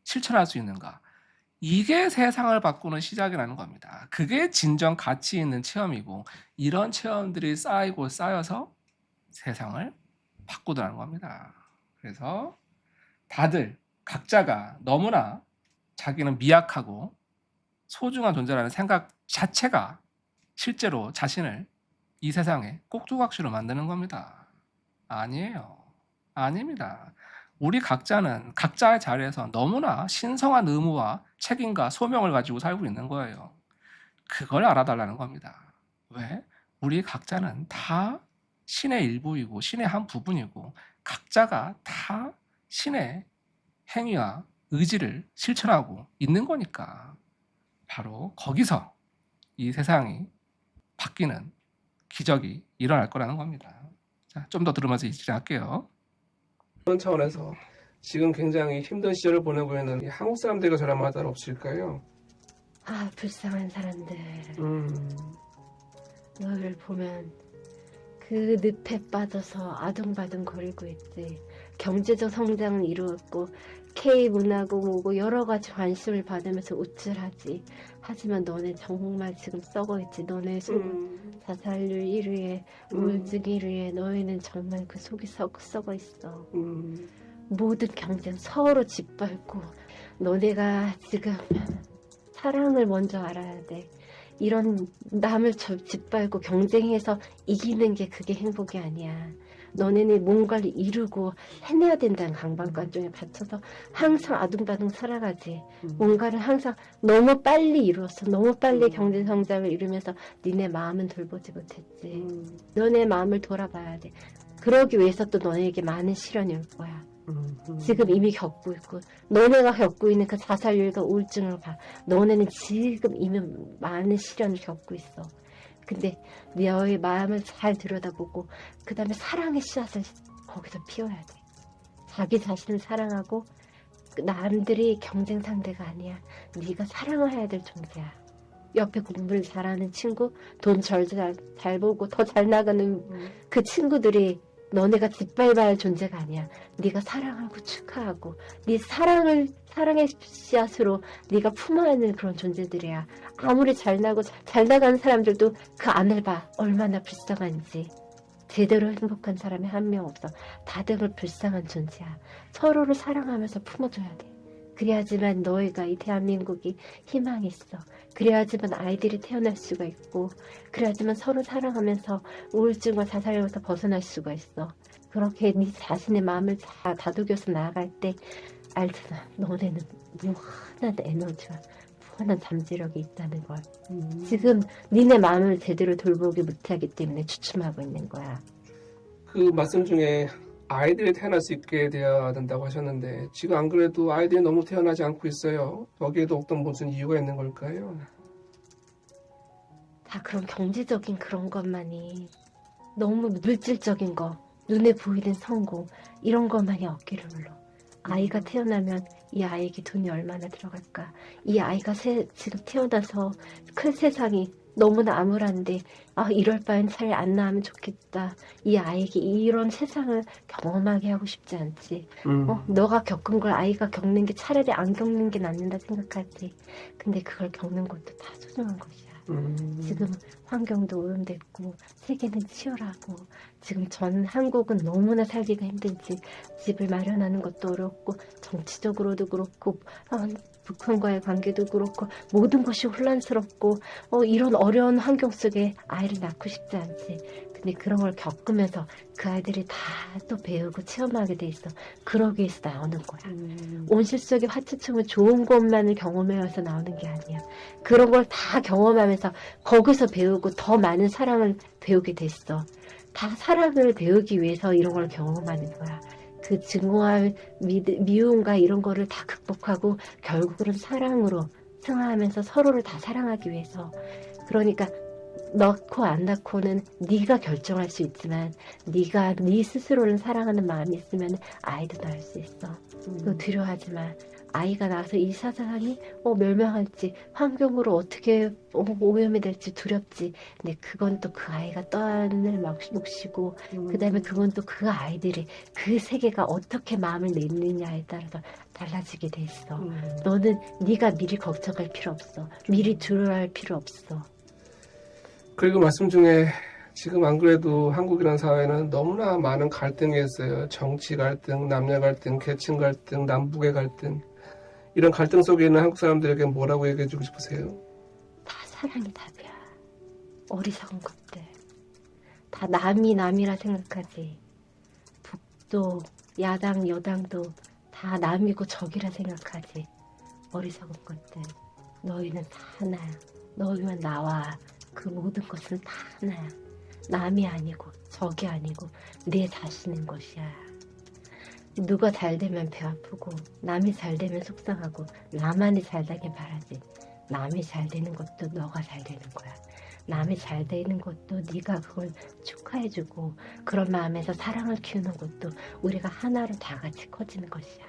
Speaker 1: 실천할 수 있는가? 이게 세상을 바꾸는 시작이라는 겁니다. 그게 진정 가치 있는 체험이고 이런 체험들이 쌓이고 쌓여서 세상을 바꾸더라는 겁니다. 그래서 다들 각자가 너무나 자기는 미약하고 소중한 존재라는 생각 자체가 실제로 자신을 이 세상에 꼭두각시로 만드는 겁니다. 아니에요. 아닙니다. 우리 각자는 각자의 자리에서 너무나 신성한 의무와 책임과 소명을 가지고 살고 있는 거예요. 그걸 알아달라는 겁니다. 왜? 우리 각자는 다 신의 일부이고 신의 한 부분이고 각자가 다 신의 행위와 의지를 실천하고 있는 거니까 바로 거기서 이 세상이 바뀌는 기적이 일어날 거라는 겁니다. 자, 좀 더 들으면서 진행할게요.
Speaker 2: 그런 차원에서 지금 굉장히 힘든 시절을 보내고 있는 이 한국 사람들과 저랑 마다는 없을까요?
Speaker 3: 아, 불쌍한 사람들. 너를 보면 그 늪에 빠져서 아둥바둥 거리고 있지. 경제적 성장은 이루었고 K문화고 뭐고 여러 가지 관심을 받으면서 우쭐하지. 하지만 너네 정말 지금 썩어있지. 너네 속은 자살률 1위에 우울증 1위에 너희는 정말 그 속이 썩어있어. 모든 경쟁 서로 짓밟고 너네가 지금 사랑을 먼저 알아야 돼. 이런 남을 짓밟고 경쟁해서 이기는 게 그게 행복이 아니야. 너네는 뭔가를 이루고 해내야 된다는 강박관점에 받쳐서 항상 아둥바둥 살아가지. 뭔가를 항상 너무 빨리 이루었어. 너무 빨리 경제성장을 이루면서 니네 마음은 돌보지 못했지. 너네 마음을 돌아봐야 돼. 그러기 위해서 또 너네에게 많은 시련이 올 거야. 지금 이미 겪고 있고 너네가 겪고 있는 그 자살률과 우울증을 봐. 너네는 지금 이미 많은 시련을 겪고 있어. 근데 너의 마음을 잘 들여다보고 그 다음에 사랑의 씨앗을 거기서 피워야 돼. 자기 자신을 사랑하고 남들이 경쟁 상대가 아니야. 네가 사랑해야 될 존재야. 옆에 공부를 잘하는 친구, 돈 잘 보고 더 잘 나가는 그 친구들이 너네가 짓밟아야 할 존재가 아니야. 네가 사랑하고 축하하고 네 사랑의 씨앗으로 네가 품어야 하는 그런 존재들이야. 아무리 잘 나가는 사람들도 그 안을 봐. 얼마나 불쌍한지. 제대로 행복한 사람이 한 명 없어. 다들 불쌍한 존재야. 서로를 사랑하면서 품어줘야 돼. 그래야지만 너희가 이 대한민국이 희망이 있어. 그래야지만 아이들이 태어날 수가 있고 그래야지만 서로 사랑하면서 우울증과 자살로부터 벗어날 수가 있어. 그렇게 네 자신의 마음을 다 다독여서 나아갈 때 알잖아. 너네는 무한한 에너지와 무한한 잠재력이 있다는 걸. 지금 니네 마음을 제대로 돌보기 못하기 때문에 주춤하고 있는 거야.
Speaker 2: 그 말씀 중에 아이들이 태어날 수 있게 되어야 된다고 하셨는데 지금 안 그래도 아이들이 너무 태어나지 않고 있어요. 여기에도 어떤 무슨 이유가 있는 걸까요?
Speaker 3: 다 그런 경제적인 그런 것만이 너무 물질적인 거 눈에 보이는 성공 이런 것만이 어깨를 눌러. 아이가 태어나면 이 아이에게 돈이 얼마나 들어갈까? 이 아이가 지금 태어나서 큰 세상이 너무나 암울한데 이럴 바엔 차라리 안 낳으면 좋겠다. 이 아이에게 이런 세상을 경험하게 하고 싶지 않지. 너가 겪은 걸 아이가 겪는 게 차라리 안 겪는 게 낫는다 생각하지. 근데 그걸 겪는 것도 다 소중한 것이야. 지금 환경도 오염됐고 세계는 치열하고 지금 전 한국은 너무나 살기가 힘들지. 집을 마련하는 것도 어렵고 정치적으로도 그렇고 북한과의 관계도 그렇고 모든 것이 혼란스럽고 이런 어려운 환경 속에 아이를 낳고 싶지 않지. 근데 그런 걸 겪으면서 그 아이들이 다 또 배우고 체험하게 돼 있어. 그러기 위해서 나오는 거야. 온실 속의 화초처럼 좋은 것만을 경험해서 나오는 게 아니야. 그런 걸 다 경험하면서 거기서 배우고 더 많은 사랑을 배우게 됐어. 다 사랑을 배우기 위해서 이런 걸 경험하는 거야. 그 증오와 미움과 이런 거를 다 극복하고 결국은 사랑으로 승화하면서 서로를 다 사랑하기 위해서. 그러니까 낳고 안 낳고는 네가 결정할 수 있지만 네가 네 스스로를 사랑하는 마음이 있으면 아이도 낳을 수 있어. 그거 두려워하지 마. 아이가 나서 이 세상이 멸망할지 환경으로 어떻게 오염이 될지 두렵지. 근데 그건 또 그 아이가 떠안을 몫이고 그 다음에 그건 또 그 아이들이 그 세계가 어떻게 마음을 내느냐에 따라서 달라지게 돼 있어. 너는 네가 미리 걱정할 필요 없어. 미리 두려워할 필요 없어.
Speaker 2: 그리고 말씀 중에 지금 안 그래도 한국이라는 사회는 너무나 많은 갈등이 있어요. 정치 갈등, 남녀 갈등, 계층 갈등, 남북의 갈등. 이런 갈등 속에 있는 한국 사람들에게 뭐라고 얘기해주고 싶으세요?
Speaker 3: 다 사랑이 답이야. 어리석은 것들. 다 남이라 생각하지. 북도 야당 여당도 다 남이고 적이라 생각하지. 어리석은 것들. 너희는 다 하나야. 너희만 나와. 그 모든 것은 다 하나야. 남이 아니고 적이 아니고 내 자신인 것이야. 누가 잘 되면 배 아프고 남이 잘 되면 속상하고 나만이 잘 되길 바라지. 남이 잘 되는 것도 너가 잘 되는 거야. 남이 잘 되는 것도 네가 그걸 축하해주고 그런 마음에서 사랑을 키우는 것도 우리가 하나로 다 같이 커지는 것이야.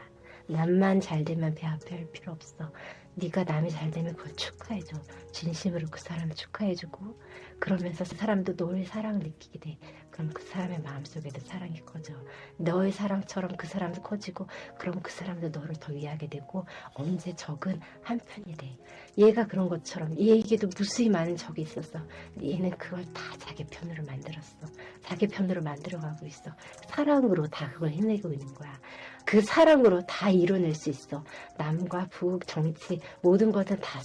Speaker 3: 남만 잘 되면 배 아파할 필요 없어. 네가 남이 잘 되면 그걸 축하해줘. 진심으로 그 사람을 축하해주고 그러면서 그 사람도 너의 사랑을 느끼게 돼. 그럼 그 사람의 마음속에도 사랑이 커져. 너의 사랑처럼 그 사람도 커지고 그럼 그 사람도 너를 더 이해하게 되고 언제 적은 한편이 돼. 얘가 그런 것처럼 얘에게도 무수히 많은 적이 있었어. 얘는 그걸 다 자기 편으로 만들었어. 자기 편으로 만들어가고 있어. 사랑으로 다 그걸 해내고 있는 거야. 그 사랑으로 다 이뤄낼 수 있어. 남과 북, 정치 모든 것은 다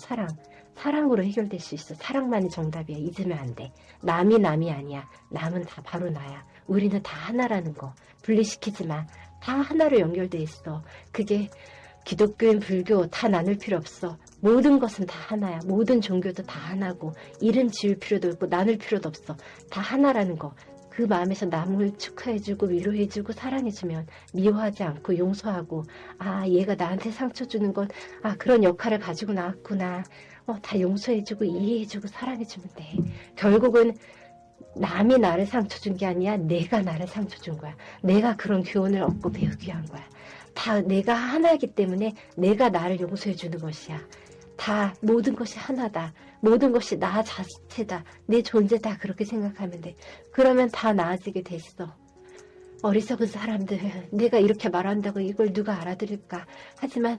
Speaker 3: 사랑으로 해결될 수 있어. 사랑만이 정답이야. 잊으면 안 돼. 남이 아니야. 남은 다 바로 나야. 우리는 다 하나라는 거 분리시키지 마. 다 하나로 연결돼 있어. 그게 기독교인 불교 다 나눌 필요 없어. 모든 것은 다 하나야. 모든 종교도 다 하나고 이름 지을 필요도 없고 나눌 필요도 없어. 다 하나라는 거. 그 마음에서 남을 축하해주고 위로해주고 사랑해주면 미워하지 않고 용서하고 얘가 나한테 상처 주는 건 그런 역할을 가지고 나왔구나. 다 용서해주고 이해해주고 사랑해주면 돼. 결국은 남이 나를 상처 준 게 아니야. 내가 나를 상처 준 거야. 내가 그런 교훈을 얻고 배우기 위한 거야. 다 내가 하나이기 때문에 내가 나를 용서해주는 것이야. 다 모든 것이 하나다. 모든 것이 나 자체다. 내 존재다. 그렇게 생각하면 돼. 그러면 다 나아지게 됐어. 어리석은 사람들 내가 이렇게 말한다고 이걸 누가 알아들을까. 하지만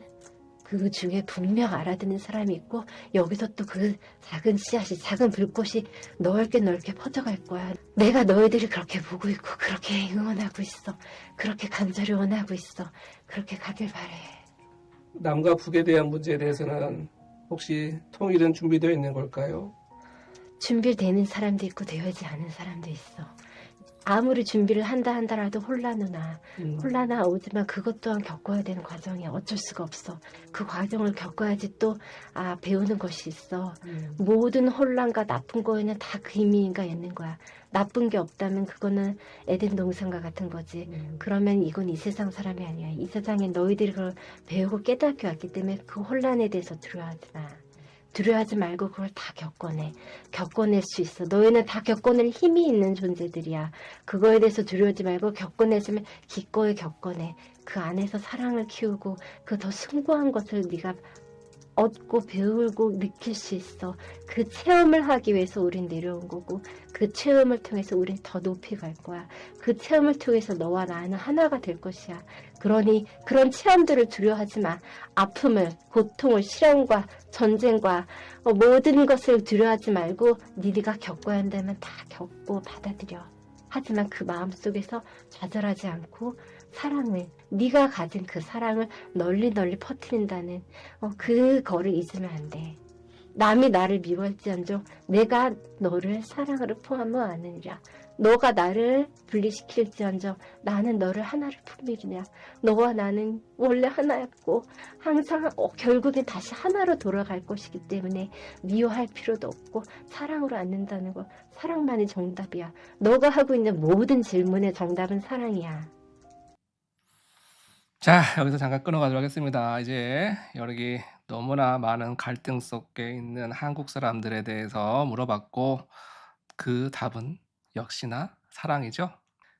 Speaker 3: 그 중에 분명 알아듣는 사람이 있고 여기서 또 그 작은 씨앗이 작은 불꽃이 넓게 퍼져갈 거야. 내가 너희들이 그렇게 보고 있고 그렇게 응원하고 있어. 그렇게 간절히 원하고 있어. 그렇게 가길 바래.
Speaker 2: 남과 북에 대한 문제에 대해서는 혹시 통일은 준비되어 있는 걸까요?
Speaker 3: 준비되는 사람도 있고 되어지지 않은 사람도 있어. 아무리 준비를 한다라도 혼란은 오지만 그것 또한 겪어야 되는 과정이야. 어쩔 수가 없어. 그 과정을 겪어야지 또 배우는 것이 있어. 모든 혼란과 나쁜 거에는 다 그 의미가 있는 거야. 나쁜 게 없다면 그거는 에덴 동산과 같은 거지. 그러면 이건 이 세상 사람이 아니야. 이 세상에 너희들이 그걸 배우고 깨닫게 왔기 때문에 그 혼란에 대해서 두려워하지 마. 두려워하지 말고 그걸 다 겪어내. 겪어낼 수 있어. 너희는 다 겪어낼 힘이 있는 존재들이야. 그거에 대해서 두려워하지 말고 겪어내지면 기꺼이 겪어내. 그 안에서 사랑을 키우고 그 더 숭고한 것을 네가 얻고 배우고 느낄 수 있어. 그 체험을 하기 위해서 우린 내려온 거고 그 체험을 통해서 우린 더 높이 갈 거야. 그 체험을 통해서 너와 나는 하나가 될 것이야. 그러니 그런 체험들을 두려워하지 마. 아픔을, 고통을, 시련과 전쟁과 모든 것을 두려워하지 말고 네가 겪어야 한다면 다 겪고 받아들여. 하지만 그 마음속에서 좌절하지 않고 사랑을, 네가 가진 그 사랑을 널리 퍼뜨린다는 그거를 잊으면 안 돼. 남이 나를 미워할지언정 내가 너를 사랑으로 포함하여 아느니라. 너가 나를 분리시킬지언정 나는 너를 하나를 품으리라. 너와 나는 원래 하나였고 항상 결국엔 다시 하나로 돌아갈 것이기 때문에 미워할 필요도 없고 사랑으로 안는다는 거. 사랑만이 정답이야. 너가 하고 있는 모든 질문의 정답은 사랑이야.
Speaker 1: 자, 여기서 잠깐 끊어가도록 하겠습니다. 이제 여기 너무나 많은 갈등 속에 있는 한국 사람들에 대해서 물어봤고 그 답은 역시나 사랑이죠.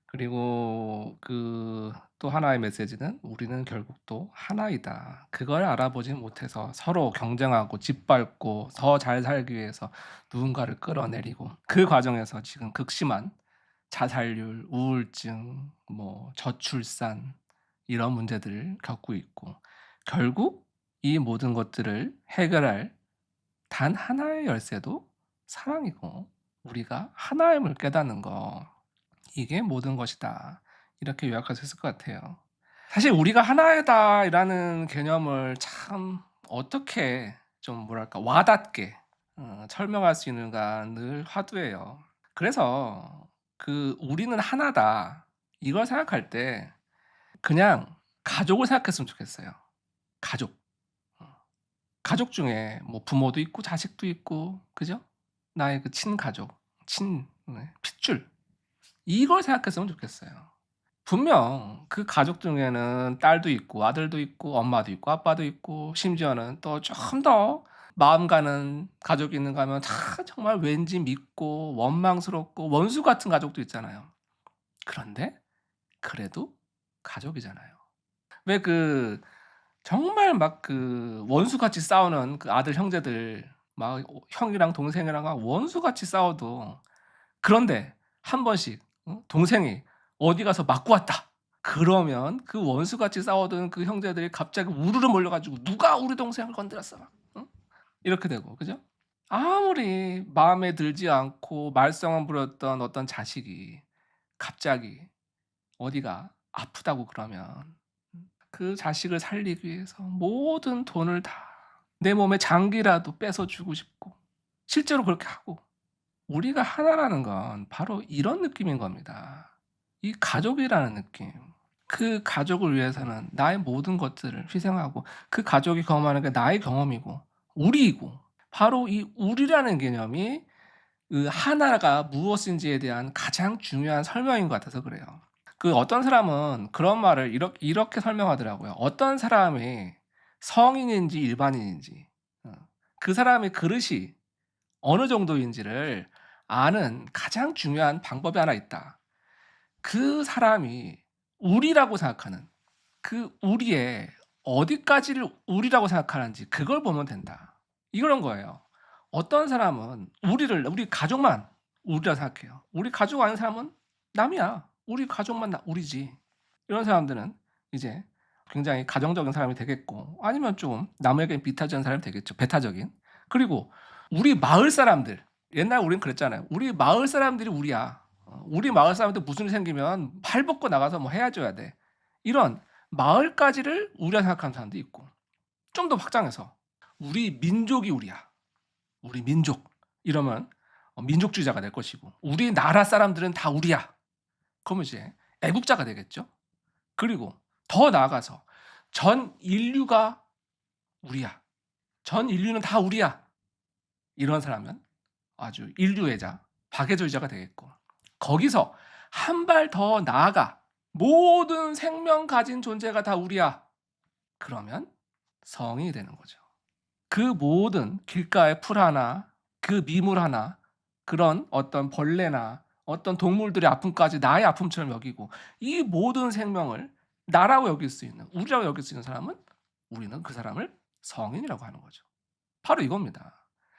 Speaker 1: 그리고 그 또 하나의 메시지는 우리는 결국 또 하나이다. 그걸 알아보지 못해서 서로 경쟁하고 짓밟고 더 잘 살기 위해서 누군가를 끌어내리고 그 과정에서 지금 극심한 자살률, 우울증, 뭐 저출산 이런 문제들을 겪고 있고 결국 이 모든 것들을 해결할 단 하나의 열쇠도 사랑이고 우리가 하나임을 깨닫는 거 이게 모든 것이다. 이렇게 요약할 수 있을 것 같아요. 사실 우리가 하나이다라는 개념을 참 어떻게 좀 뭐랄까 와닿게 설명할 수 있는가 늘 화두예요. 그래서 그 우리는 하나다 이걸 생각할 때 그냥 가족을 생각했으면 좋겠어요. 가족. 가족 중에 뭐 부모도 있고 자식도 있고 그죠? 나의 그 친가족, 핏줄 이걸 생각했으면 좋겠어요. 분명 그 가족 중에는 딸도 있고 아들도 있고 엄마도 있고 아빠도 있고 심지어는 또 좀 더 마음 가는 가족이 있는가 하면 다 정말 왠지 믿고 원망스럽고 원수 같은 가족도 있잖아요. 그런데 그래도 가족이잖아요. 왜 그 정말 막 그 원수같이 싸우는 그 아들 형제들 막 형이랑 동생이랑 막 원수같이 싸워도 그런데 한 번씩 동생이 어디 가서 맞고 왔다. 그러면 그 원수같이 싸우던 그 형제들이 갑자기 우르르 몰려가지고 누가 우리 동생을 건드렸어 막 이렇게 되고 그죠? 아무리 마음에 들지 않고 말썽을 부렸던 어떤 자식이 갑자기 어디가 아프다고 그러면 그 자식을 살리기 위해서 모든 돈을 다 내 몸에 장기라도 뺏어주고 싶고 실제로 그렇게 하고 우리가 하나라는 건 바로 이런 느낌인 겁니다. 이 가족이라는 느낌. 그 가족을 위해서는 나의 모든 것들을 희생하고 그 가족이 경험하는 게 나의 경험이고 우리이고 바로 이 우리라는 개념이 그 하나가 무엇인지에 대한 가장 중요한 설명인 것 같아서 그래요. 그 어떤 사람은 그런 말을 이렇게 설명하더라고요. 어떤 사람이 성인인지 일반인인지 그 사람의 그릇이 어느 정도인지를 아는 가장 중요한 방법이 하나 있다. 그 사람이 우리라고 생각하는 그 우리의 어디까지를 우리라고 생각하는지 그걸 보면 된다. 이런 거예요. 어떤 사람은 우리 가족만 우리라 생각해요. 우리 가족 아닌 사람은 남이야. 우리 가족만 우리지. 이런 사람들은 이제 굉장히 가정적인 사람이 되겠고 아니면 좀 남에게 비타적인 사람이 되겠죠. 배타적인. 그리고 우리 마을 사람들 옛날 우린 그랬잖아요. 우리 마을 사람들이 우리야. 우리 마을 사람한테 무슨 일 생기면 팔 벗고 나가서 뭐 해줘야 돼. 이런 마을까지를 우리라 생각하는 사람도 있고 좀 더 확장해서 우리 민족이 우리야. 우리 민족 이러면 민족주의자가 될 것이고 우리나라 사람들은 다 우리야. 그러면 이제 애국자가 되겠죠. 그리고 더 나아가서 전 인류가 우리야. 전 인류는 다 우리야. 이런 사람은 아주 인류애자, 박애주의자가 되겠고 거기서 한 발 더 나아가 모든 생명 가진 존재가 다 우리야. 그러면 성인이 되는 거죠. 그 모든 길가의 풀 하나, 그 미물 하나, 그런 어떤 벌레나 어떤 동물들의 아픔까지 나의 아픔처럼 여기고 이 모든 생명을 나라고 여길 수 있는, 우리라고 여길 수 있는 사람은 우리는 그 사람을 성인이라고 하는 거죠. 바로 이겁니다.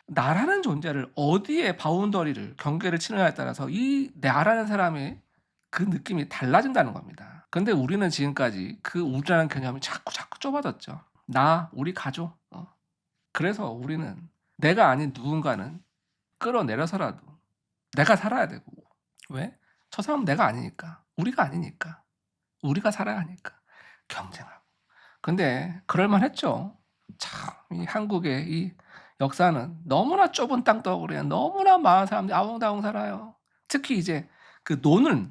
Speaker 1: 나라는 존재를 어디에 바운더리를 경계를 치느냐에 따라서 이 나라는 사람의 그 느낌이 달라진다는 겁니다. 근데 우리는 지금까지 그 우리라는 개념이 자꾸 좁아졌죠. 나, 우리 가족. 그래서 우리는 내가 아닌 누군가는 끌어내려서라도 내가 살아야 되고. 왜? 저 사람은 내가 아니니까. 우리가 아니니까. 우리가 살아야 하니까. 경쟁하고. 근데 그럴만 했죠. 참, 이 한국의 이 역사는 너무나 좁은 땅덩어리에 너무나 많은 사람들이 아웅다웅 살아요. 특히 이제 그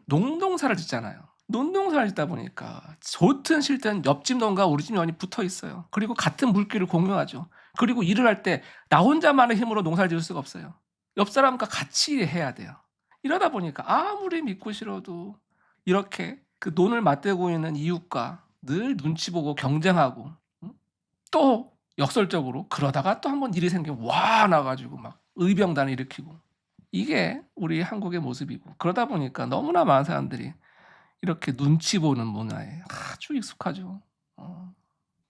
Speaker 1: 농동사를 짓잖아요. 논농사를 짓다 보니까 좋든 싫든 옆집 농가 우리 집 년이 붙어 있어요. 그리고 같은 물길을 공유하죠. 그리고 일을 할 때 나 혼자만의 힘으로 농사를 지을 수가 없어요. 옆 사람과 같이 해야 돼요. 이러다 보니까 아무리 믿고 싫어도 이렇게 그 논을 맞대고 있는 이웃과 늘 눈치 보고 경쟁하고, 응? 또 역설적으로 그러다가 또 한번 일이 생기면 와 나가지고 막 의병단을 일으키고, 이게 우리 한국의 모습이고, 그러다 보니까 너무나 많은 사람들이 이렇게 눈치 보는 문화에 아주 익숙하죠.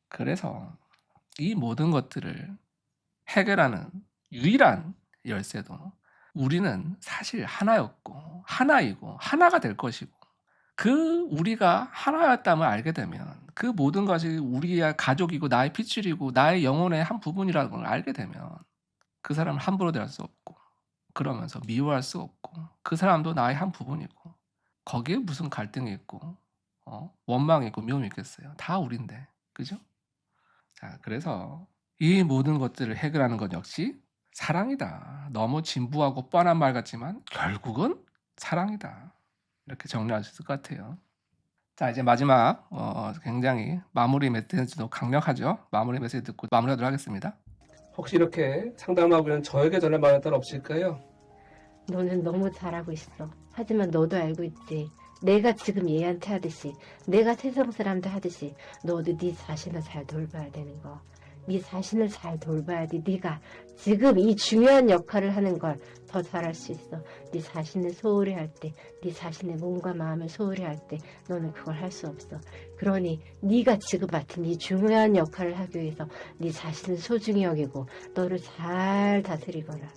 Speaker 1: 그래서 이 모든 것들을 해결하는 유일한 열쇠도 우리는 사실 하나였고 하나이고 하나가 될 것이고, 그 우리가 하나였다면 알게 되면 그 모든 것이 우리의 가족이고 나의 핏줄이고 나의 영혼의 한 부분이라는 걸 알게 되면 그 사람을 함부로 대할 수 없고, 그러면서 미워할 수 없고, 그 사람도 나의 한 부분이고, 거기에 무슨 갈등이 있고 원망이 있고 미움이 있겠어요. 다 우린데. 그죠? 자, 그래서 이 모든 것들을 해결하는 것 역시 사랑이다. 너무 진부하고 뻔한 말 같지만 결국은 사랑이다. 이렇게 정리할 수 있을 것 같아요. 자, 이제 마지막 굉장히 마무리 메시지도 강력하죠. 마무리 메시지 듣고 마무리하도록 하겠습니다.
Speaker 2: 혹시 이렇게 상담하고 있는 저에게 전할 만한 딸 없을까요?
Speaker 3: 너는 너무 잘하고 있어. 하지만 너도 알고 있지. 내가 지금 얘한테 하듯이, 내가 세상 사람들 하듯이 너도 네 자신을 잘 돌봐야 되는 거. 네 자신을 잘 돌봐야지 네가 지금 이 중요한 역할을 하는 걸 더 잘할 수 있어. 네 자신을 소홀히 할 때, 네 자신의 몸과 마음을 소홀히 할 때 너는 그걸 할 수 없어. 그러니 네가 지금 맡은 이 중요한 역할을 하기 위해서 네 자신을 소중히 여기고 너를 잘 다스리거라.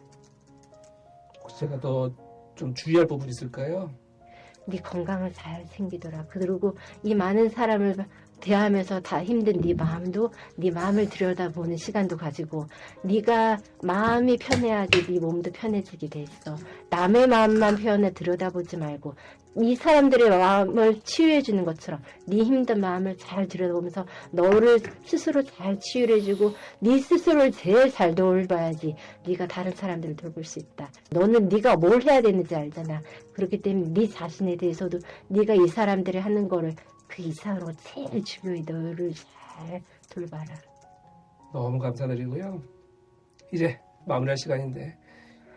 Speaker 2: 혹시 제가 더 좀 주의할 부분이 있을까요?
Speaker 3: 네 건강을 잘 챙기더라. 그리고 이 많은 사람을 대하면서 다 힘든 네 마음도, 네 마음을 들여다보는 시간도 가지고, 네가 마음이 편해야지 네 몸도 편해지게 돼 있어. 남의 마음만 표현해 들여다보지 말고 이 사람들의 마음을 치유해 주는 것처럼 네 힘든 마음을 잘 들여다보면서 너를 스스로 잘 치유해주고 네 스스로를 제일 잘 돌봐야지 네가 다른 사람들을 돌볼 수 있다. 너는 네가 뭘 해야 되는지 알잖아. 그렇기 때문에 네 자신에 대해서도 네가 이 사람들이 하는 거를 그 이상으로 제일 중요히 너를 잘 돌봐라.
Speaker 2: 너무 감사드리고요. 이제 마무리할 시간인데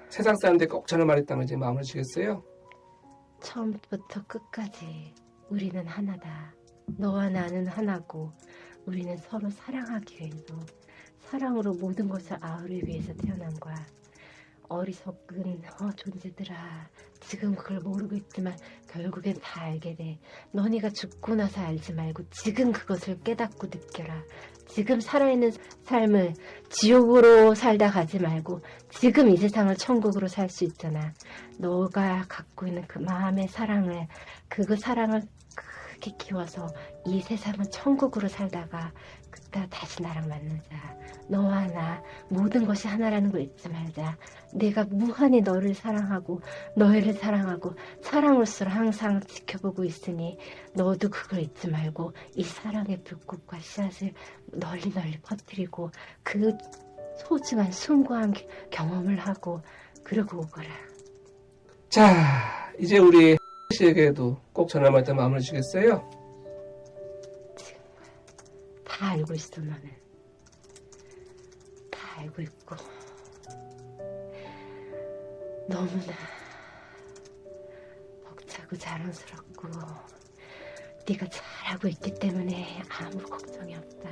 Speaker 2: 세상 사람들이 꼭 전할 말 있다면 이제 마무리 지겠어요?
Speaker 3: 처음부터 끝까지 우리는 하나다. 너와 나는 하나고 우리는 서로 사랑하기 위해서, 사랑으로 모든 것을 아우르기 위해서 태어난 거야. 어리석은 존재들아, 지금 그걸 모르고 있지만 결국엔 다 알게 돼. 너네가 죽고 나서 알지 말고 지금 그것을 깨닫고 느껴라. 지금 살아있는 삶을 지옥으로 살다 가지 말고 지금 이 세상을 천국으로 살 수 있잖아. 너가 갖고 있는 그 마음의 사랑을, 그 사랑을 크게 키워서 이 세상은 천국으로 살다가 그때 다시 나랑 만나자. 너와 나 모든 것이 하나라는 걸 잊지 말자. 내가 무한히 너를 사랑하고 너희를 사랑하고 사랑으로서 항상 지켜보고 있으니 너도 그걸 잊지 말고 이 사랑의 불꽃과 씨앗을 널리 퍼뜨리고 그 소중한 숭고한 경험을 하고 그러고 오거라.
Speaker 2: 자, 이제 우리 씨에게도 꼭 전할 말 있다면 마무리 지겠어요?
Speaker 3: 다 알고 있어. 너는 다 알고 있고 너무나 벅차고 자랑스럽고 네가 잘하고 있기 때문에 아무 걱정이 없다.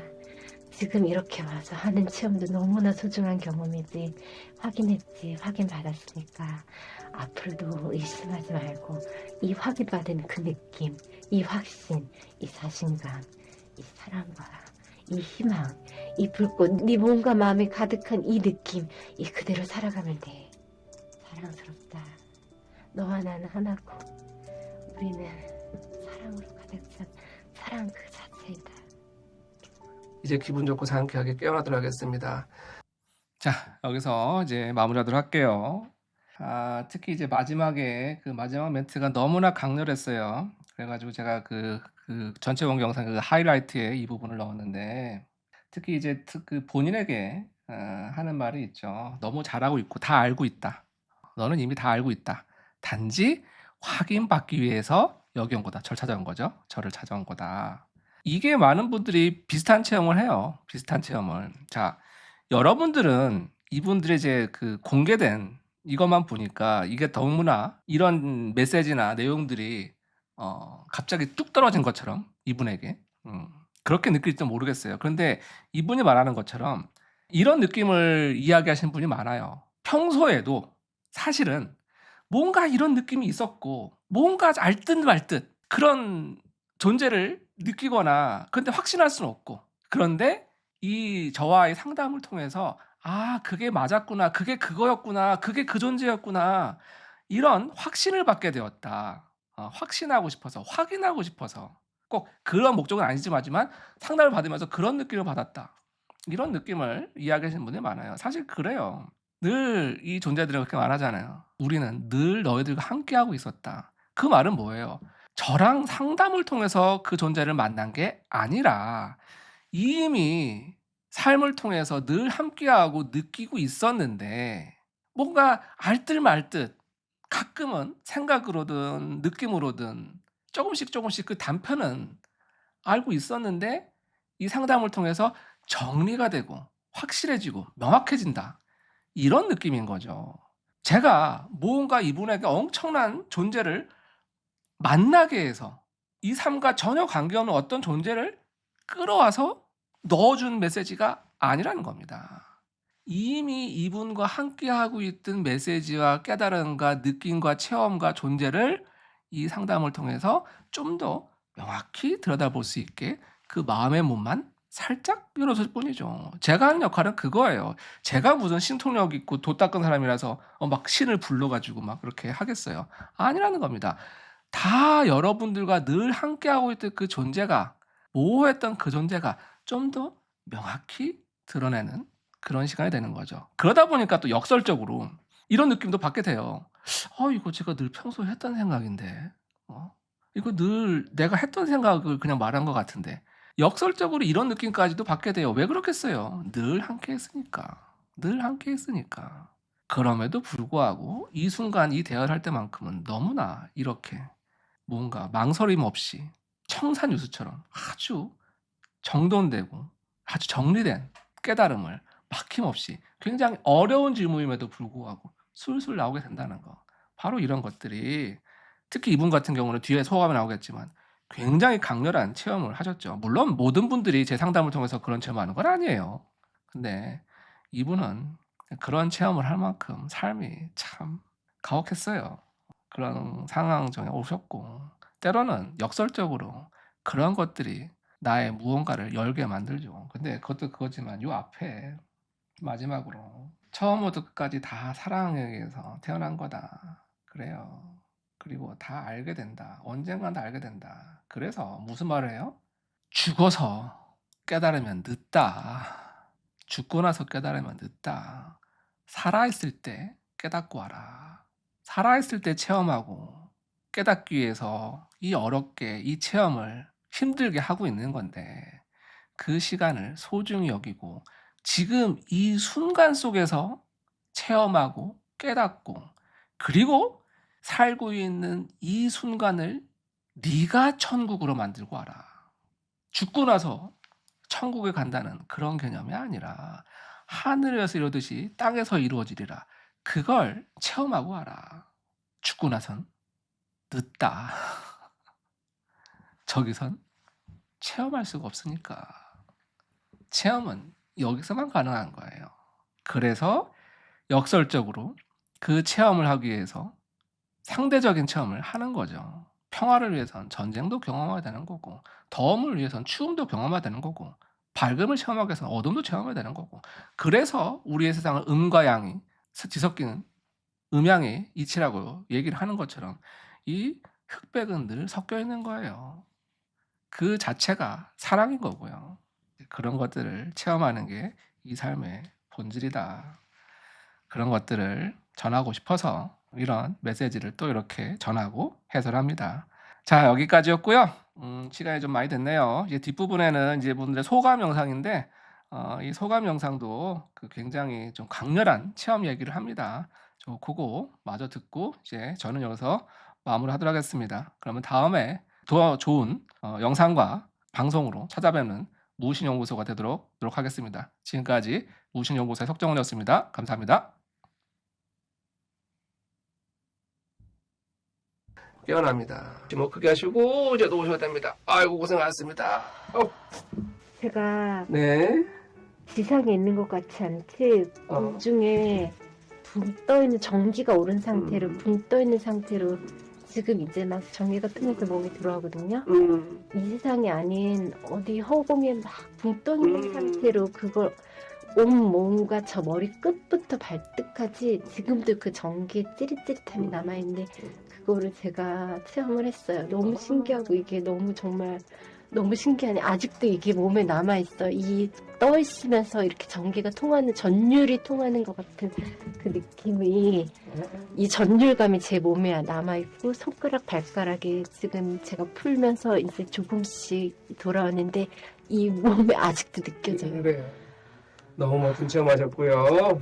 Speaker 3: 지금 이렇게 와서 하는 체험도 너무나 소중한 경험이지. 확인했지. 확인받았으니까 앞으로도 의심하지 말고 이 확인받은 그 느낌, 이 확신, 이 자신감, 이 사랑과 이 희망, 이 불꽃, 네 몸과 마음에 가득한 이 느낌, 이 그대로 살아가면 돼. 사랑스럽다. 너와 나는 하나고 우리는 사랑으로 가득 찬 사랑 그 자체이다.
Speaker 2: 이제 기분 좋고 상쾌하게 깨어나도록 하겠습니다.
Speaker 1: 자, 여기서 이제 마무리하도록 할게요. 특히 이제 마지막에 그 마지막 멘트가 너무나 강렬했어요. 그래가지고 제가 그 전체 공개 영상 그 하이라이트에 이 부분을 넣었는데, 특히 이제 그 본인에게 하는 말이 있죠. 너무 잘하고 있고 다 알고 있다. 너는 이미 다 알고 있다. 단지 확인받기 위해서 여기 온 거다. 저를 찾아온 거죠. 저를 찾아온 거다. 이게 많은 분들이 비슷한 체험을 해요. 비슷한 체험을. 자, 여러분들은 이분들의 이제 그 공개된 이것만 보니까 이게 너무나 이런 메시지나 내용들이 갑자기 뚝 떨어진 것처럼 이분에게 그렇게 느낄지도 모르겠어요. 그런데 이분이 말하는 것처럼 이런 느낌을 이야기하시는 분이 많아요. 평소에도 사실은 뭔가 이런 느낌이 있었고 뭔가 알 듯 말 듯 그런 존재를 느끼거나 근데 확신할 수는 없고 그런데 이 저와의 상담을 통해서 '아 그게 맞았구나. 그게 그거였구나. 그게 그 존재였구나.' 이런 확신을 받게 되었다. 확신하고 싶어서 확인하고 싶어서 꼭 그런 목적은 아니지만 상담을 받으면서 그런 느낌을 받았다. 이런 느낌을 이야기하시는 분들이 많아요. 사실 그래요. 늘 이 존재들은 그렇게 말하잖아요. "우리는 늘 너희들과 함께하고 있었다." 그 말은 뭐예요? 저랑 상담을 통해서 그 존재를 만난 게 아니라 이미 삶을 통해서 늘 함께하고 느끼고 있었는데 뭔가 알듯 말듯 가끔은 생각으로든 느낌으로든 조금씩 그 단편은 알고 있었는데 이 상담을 통해서 정리가 되고 확실해지고 명확해진다. 이런 느낌인 거죠. 제가 무언가 이분에게 엄청난 존재를 만나게 해서 이 삶과 전혀 관계없는 어떤 존재를 끌어와서 넣어준 메시지가 아니라는 겁니다. 이미 이분과 함께하고 있던 메시지와 깨달음과 느낌과 체험과 존재를 이 상담을 통해서 좀 더 명확히 들여다볼 수 있게 그 마음의 문만 살짝 열어줄 뿐이죠. 제가 하는 역할은 그거예요. 제가 무슨 신통력 있고 돛 닦은 사람이라서 막 신을 불러가지고 막 그렇게 하겠어요. 아니라는 겁니다. 다 여러분들과 늘 함께하고 있던 그 존재가 모호했던 그 존재가 좀 더 명확히 드러내는 그런 시간이 되는 거죠. 그러다 보니까 또 역설적으로 이런 느낌도 받게 돼요. 이거 제가 늘 평소에 했던 생각인데. 이거 늘 내가 했던 생각을 그냥 말한 것 같은데." 역설적으로 이런 느낌까지도 받게 돼요. 왜 그렇겠어요? 늘 함께 했으니까. 늘 함께 했으니까. 그럼에도 불구하고 이 순간 이 대화를 할 때만큼은 너무나 이렇게 뭔가 망설임 없이 청산유수처럼 아주 정돈되고 아주 정리된 깨달음을 막힘없이 굉장히 어려운 질문임에도 불구하고 술술 나오게 된다는 거. 바로 이런 것들이 특히 이분 같은 경우는 뒤에 소감이 나오겠지만 굉장히 강렬한 체험을 하셨죠. 물론 모든 분들이 제 상담을 통해서 그런 체험을 하는 건 아니에요. 근데 이분은 그런 체험을 할 만큼 삶이 참 가혹했어요. 그런 상황 중에 오셨고 때로는 역설적으로 그런 것들이 나의 무언가를 열게 만들죠. 근데 그것도 그거지만 요 앞에 마지막으로 처음부터 끝까지 다 사랑에 의해서 태어난 거다. 그래요. 그리고 다 알게 된다. 언젠간 다 알게 된다. 그래서 무슨 말을 해요? 죽어서 깨달으면 늦다. 죽고 나서 깨달으면 늦다. 살아있을 때 깨닫고 와라. 살아있을 때 체험하고 깨닫기 위해서 이 어렵게 이 체험을 힘들게 하고 있는 건데 그 시간을 소중히 여기고 지금 이 순간 속에서 체험하고 깨닫고 그리고 살고 있는 이 순간을 네가 천국으로 만들고 와라. 죽고 나서 천국에 간다는 그런 개념이 아니라 하늘에서 이루듯이 땅에서 이루어지리라. 그걸 체험하고 와라. 죽고 나선 늦다. 저기선 체험할 수가 없으니까. 체험은 여기서만 가능한 거예요. 그래서 역설적으로 그 체험을 하기 위해서 상대적인 체험을 하는 거죠. 평화를 위해선 전쟁도 경험해야 되는 거고, 더움을 위해선 추움도 경험해야 되는 거고, 밝음을 체험하기 위해서는 어둠도 체험해야 되는 거고, 그래서 우리의 세상은 음과 양이 뒤섞이는 음양의 이치라고 얘기를 하는 것처럼 이 흑백은 늘 섞여 있는 거예요. 그 자체가 사랑인 거고요. 그런 것들을 체험하는 게 이 삶의 본질이다. 그런 것들을 전하고 싶어서 이런 메시지를 또 이렇게 전하고 해설합니다. 자, 여기까지였고요. 시간이 좀 많이 됐네요. 이제 뒷부분에는 이제 분들의 소감 영상인데 이 소감 영상도 굉장히 좀 강렬한 체험 얘기를 합니다. 저 그거 마저 듣고 이제 저는 여기서 마무리하도록 하겠습니다. 그러면 다음에 더 좋은 영상과 방송으로 찾아뵙는 무신연구소가 되도록 하겠습니다. 지금까지 무신연구소의 석정원이었습니다. 감사합니다.
Speaker 2: 깨어납니다. 주먹 크게 하시고 이제 놓으셔야 됩니다. 아이고 고생하셨습니다.
Speaker 3: 제가
Speaker 2: 네.
Speaker 3: 지상에 있는 것 같지 않지 공중에 붕 떠있는 전기가 오른 상태로 붕 떠있는 상태로 지금 이제 막 전기가 뜨면서 몸에 들어가거든요. 이 세상이 아닌 어디 허공에 막 붕 떠있는 상태로 그걸 온 몸과 저 머리 끝부터 발끝까지 지금도 그 전기의 찌릿찌릿함이 남아있는데 그거를 제가 체험을 했어요. 너무 신기하고 이게 너무 정말 너무 신기하네. 아직도 이게 몸에 남아있어. 이 떠있으면서 이렇게 전기가 통하는, 전율이 통하는 것 같은 그 느낌이, 이 전율감이 제 몸에 남아있고, 손가락, 발가락이 지금 제가 풀면서 이제 조금씩 돌아오는데, 이 몸에 아직도 느껴져요.
Speaker 2: 그래요. 너무 멋진 체험하셨고요.
Speaker 3: 너무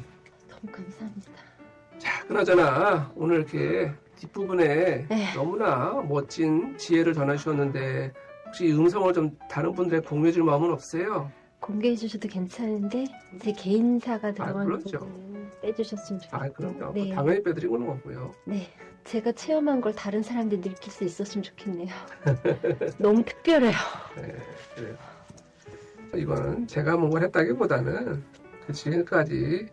Speaker 3: 감사합니다.
Speaker 2: 자, 그나저나 오늘 이렇게 뒷부분에
Speaker 3: 네.
Speaker 2: 너무나 멋진 지혜를 전해주셨는데 혹시 음성을 좀 다른 분들에 공유해 줄 마음은 없어요?
Speaker 3: 공개해 주셔도 괜찮은데 제 개인사가 들어가는
Speaker 2: 그렇죠.
Speaker 3: 부분은 빼주셨으면 좋겠어요.
Speaker 2: 그럼요.
Speaker 3: 네.
Speaker 2: 당연히 빼드리는 거고요.
Speaker 3: 네, 제가 체험한 걸 다른 사람들이 느낄 수 있었으면 좋겠네요. 너무 특별해요.
Speaker 2: 네, 그래요. 이거는 제가 뭔가 했다기보다는 그 지금까지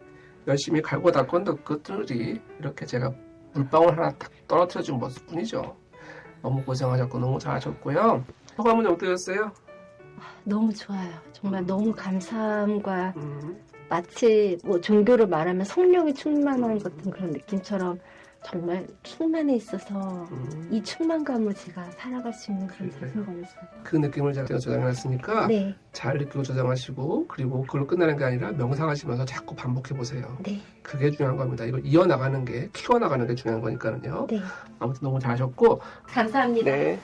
Speaker 2: 열심히 갈고 닦은 것들이 이렇게 제가 물방울 하나 딱 떨어뜨려 준 모습뿐이죠. 너무 고생하셨고 너무 잘하셨고요. 소감은 어떠셨어요?
Speaker 3: 너무 좋아요. 정말 너무 감사함과 마치 뭐 종교를 말하면 성령이 충만한 같은 그런 느낌처럼 정말 충만해 있어서 이 충만감으로 제가 살아갈 수 있는 그런
Speaker 2: 그래요.
Speaker 3: 자신감이었어요.
Speaker 2: 그 느낌을 제가 저장해놨으니까
Speaker 3: 네,
Speaker 2: 잘 느끼고 저장하시고 그리고 그걸로 끝나는 게 아니라 명상하시면서 자꾸 반복해 보세요.
Speaker 3: 네,
Speaker 2: 그게 중요한 겁니다. 이걸 이어나가는 게 키워나가는 게 중요한 거니까요.
Speaker 3: 네.
Speaker 2: 아무튼 너무 잘하셨고
Speaker 3: 감사합니다.
Speaker 2: 네.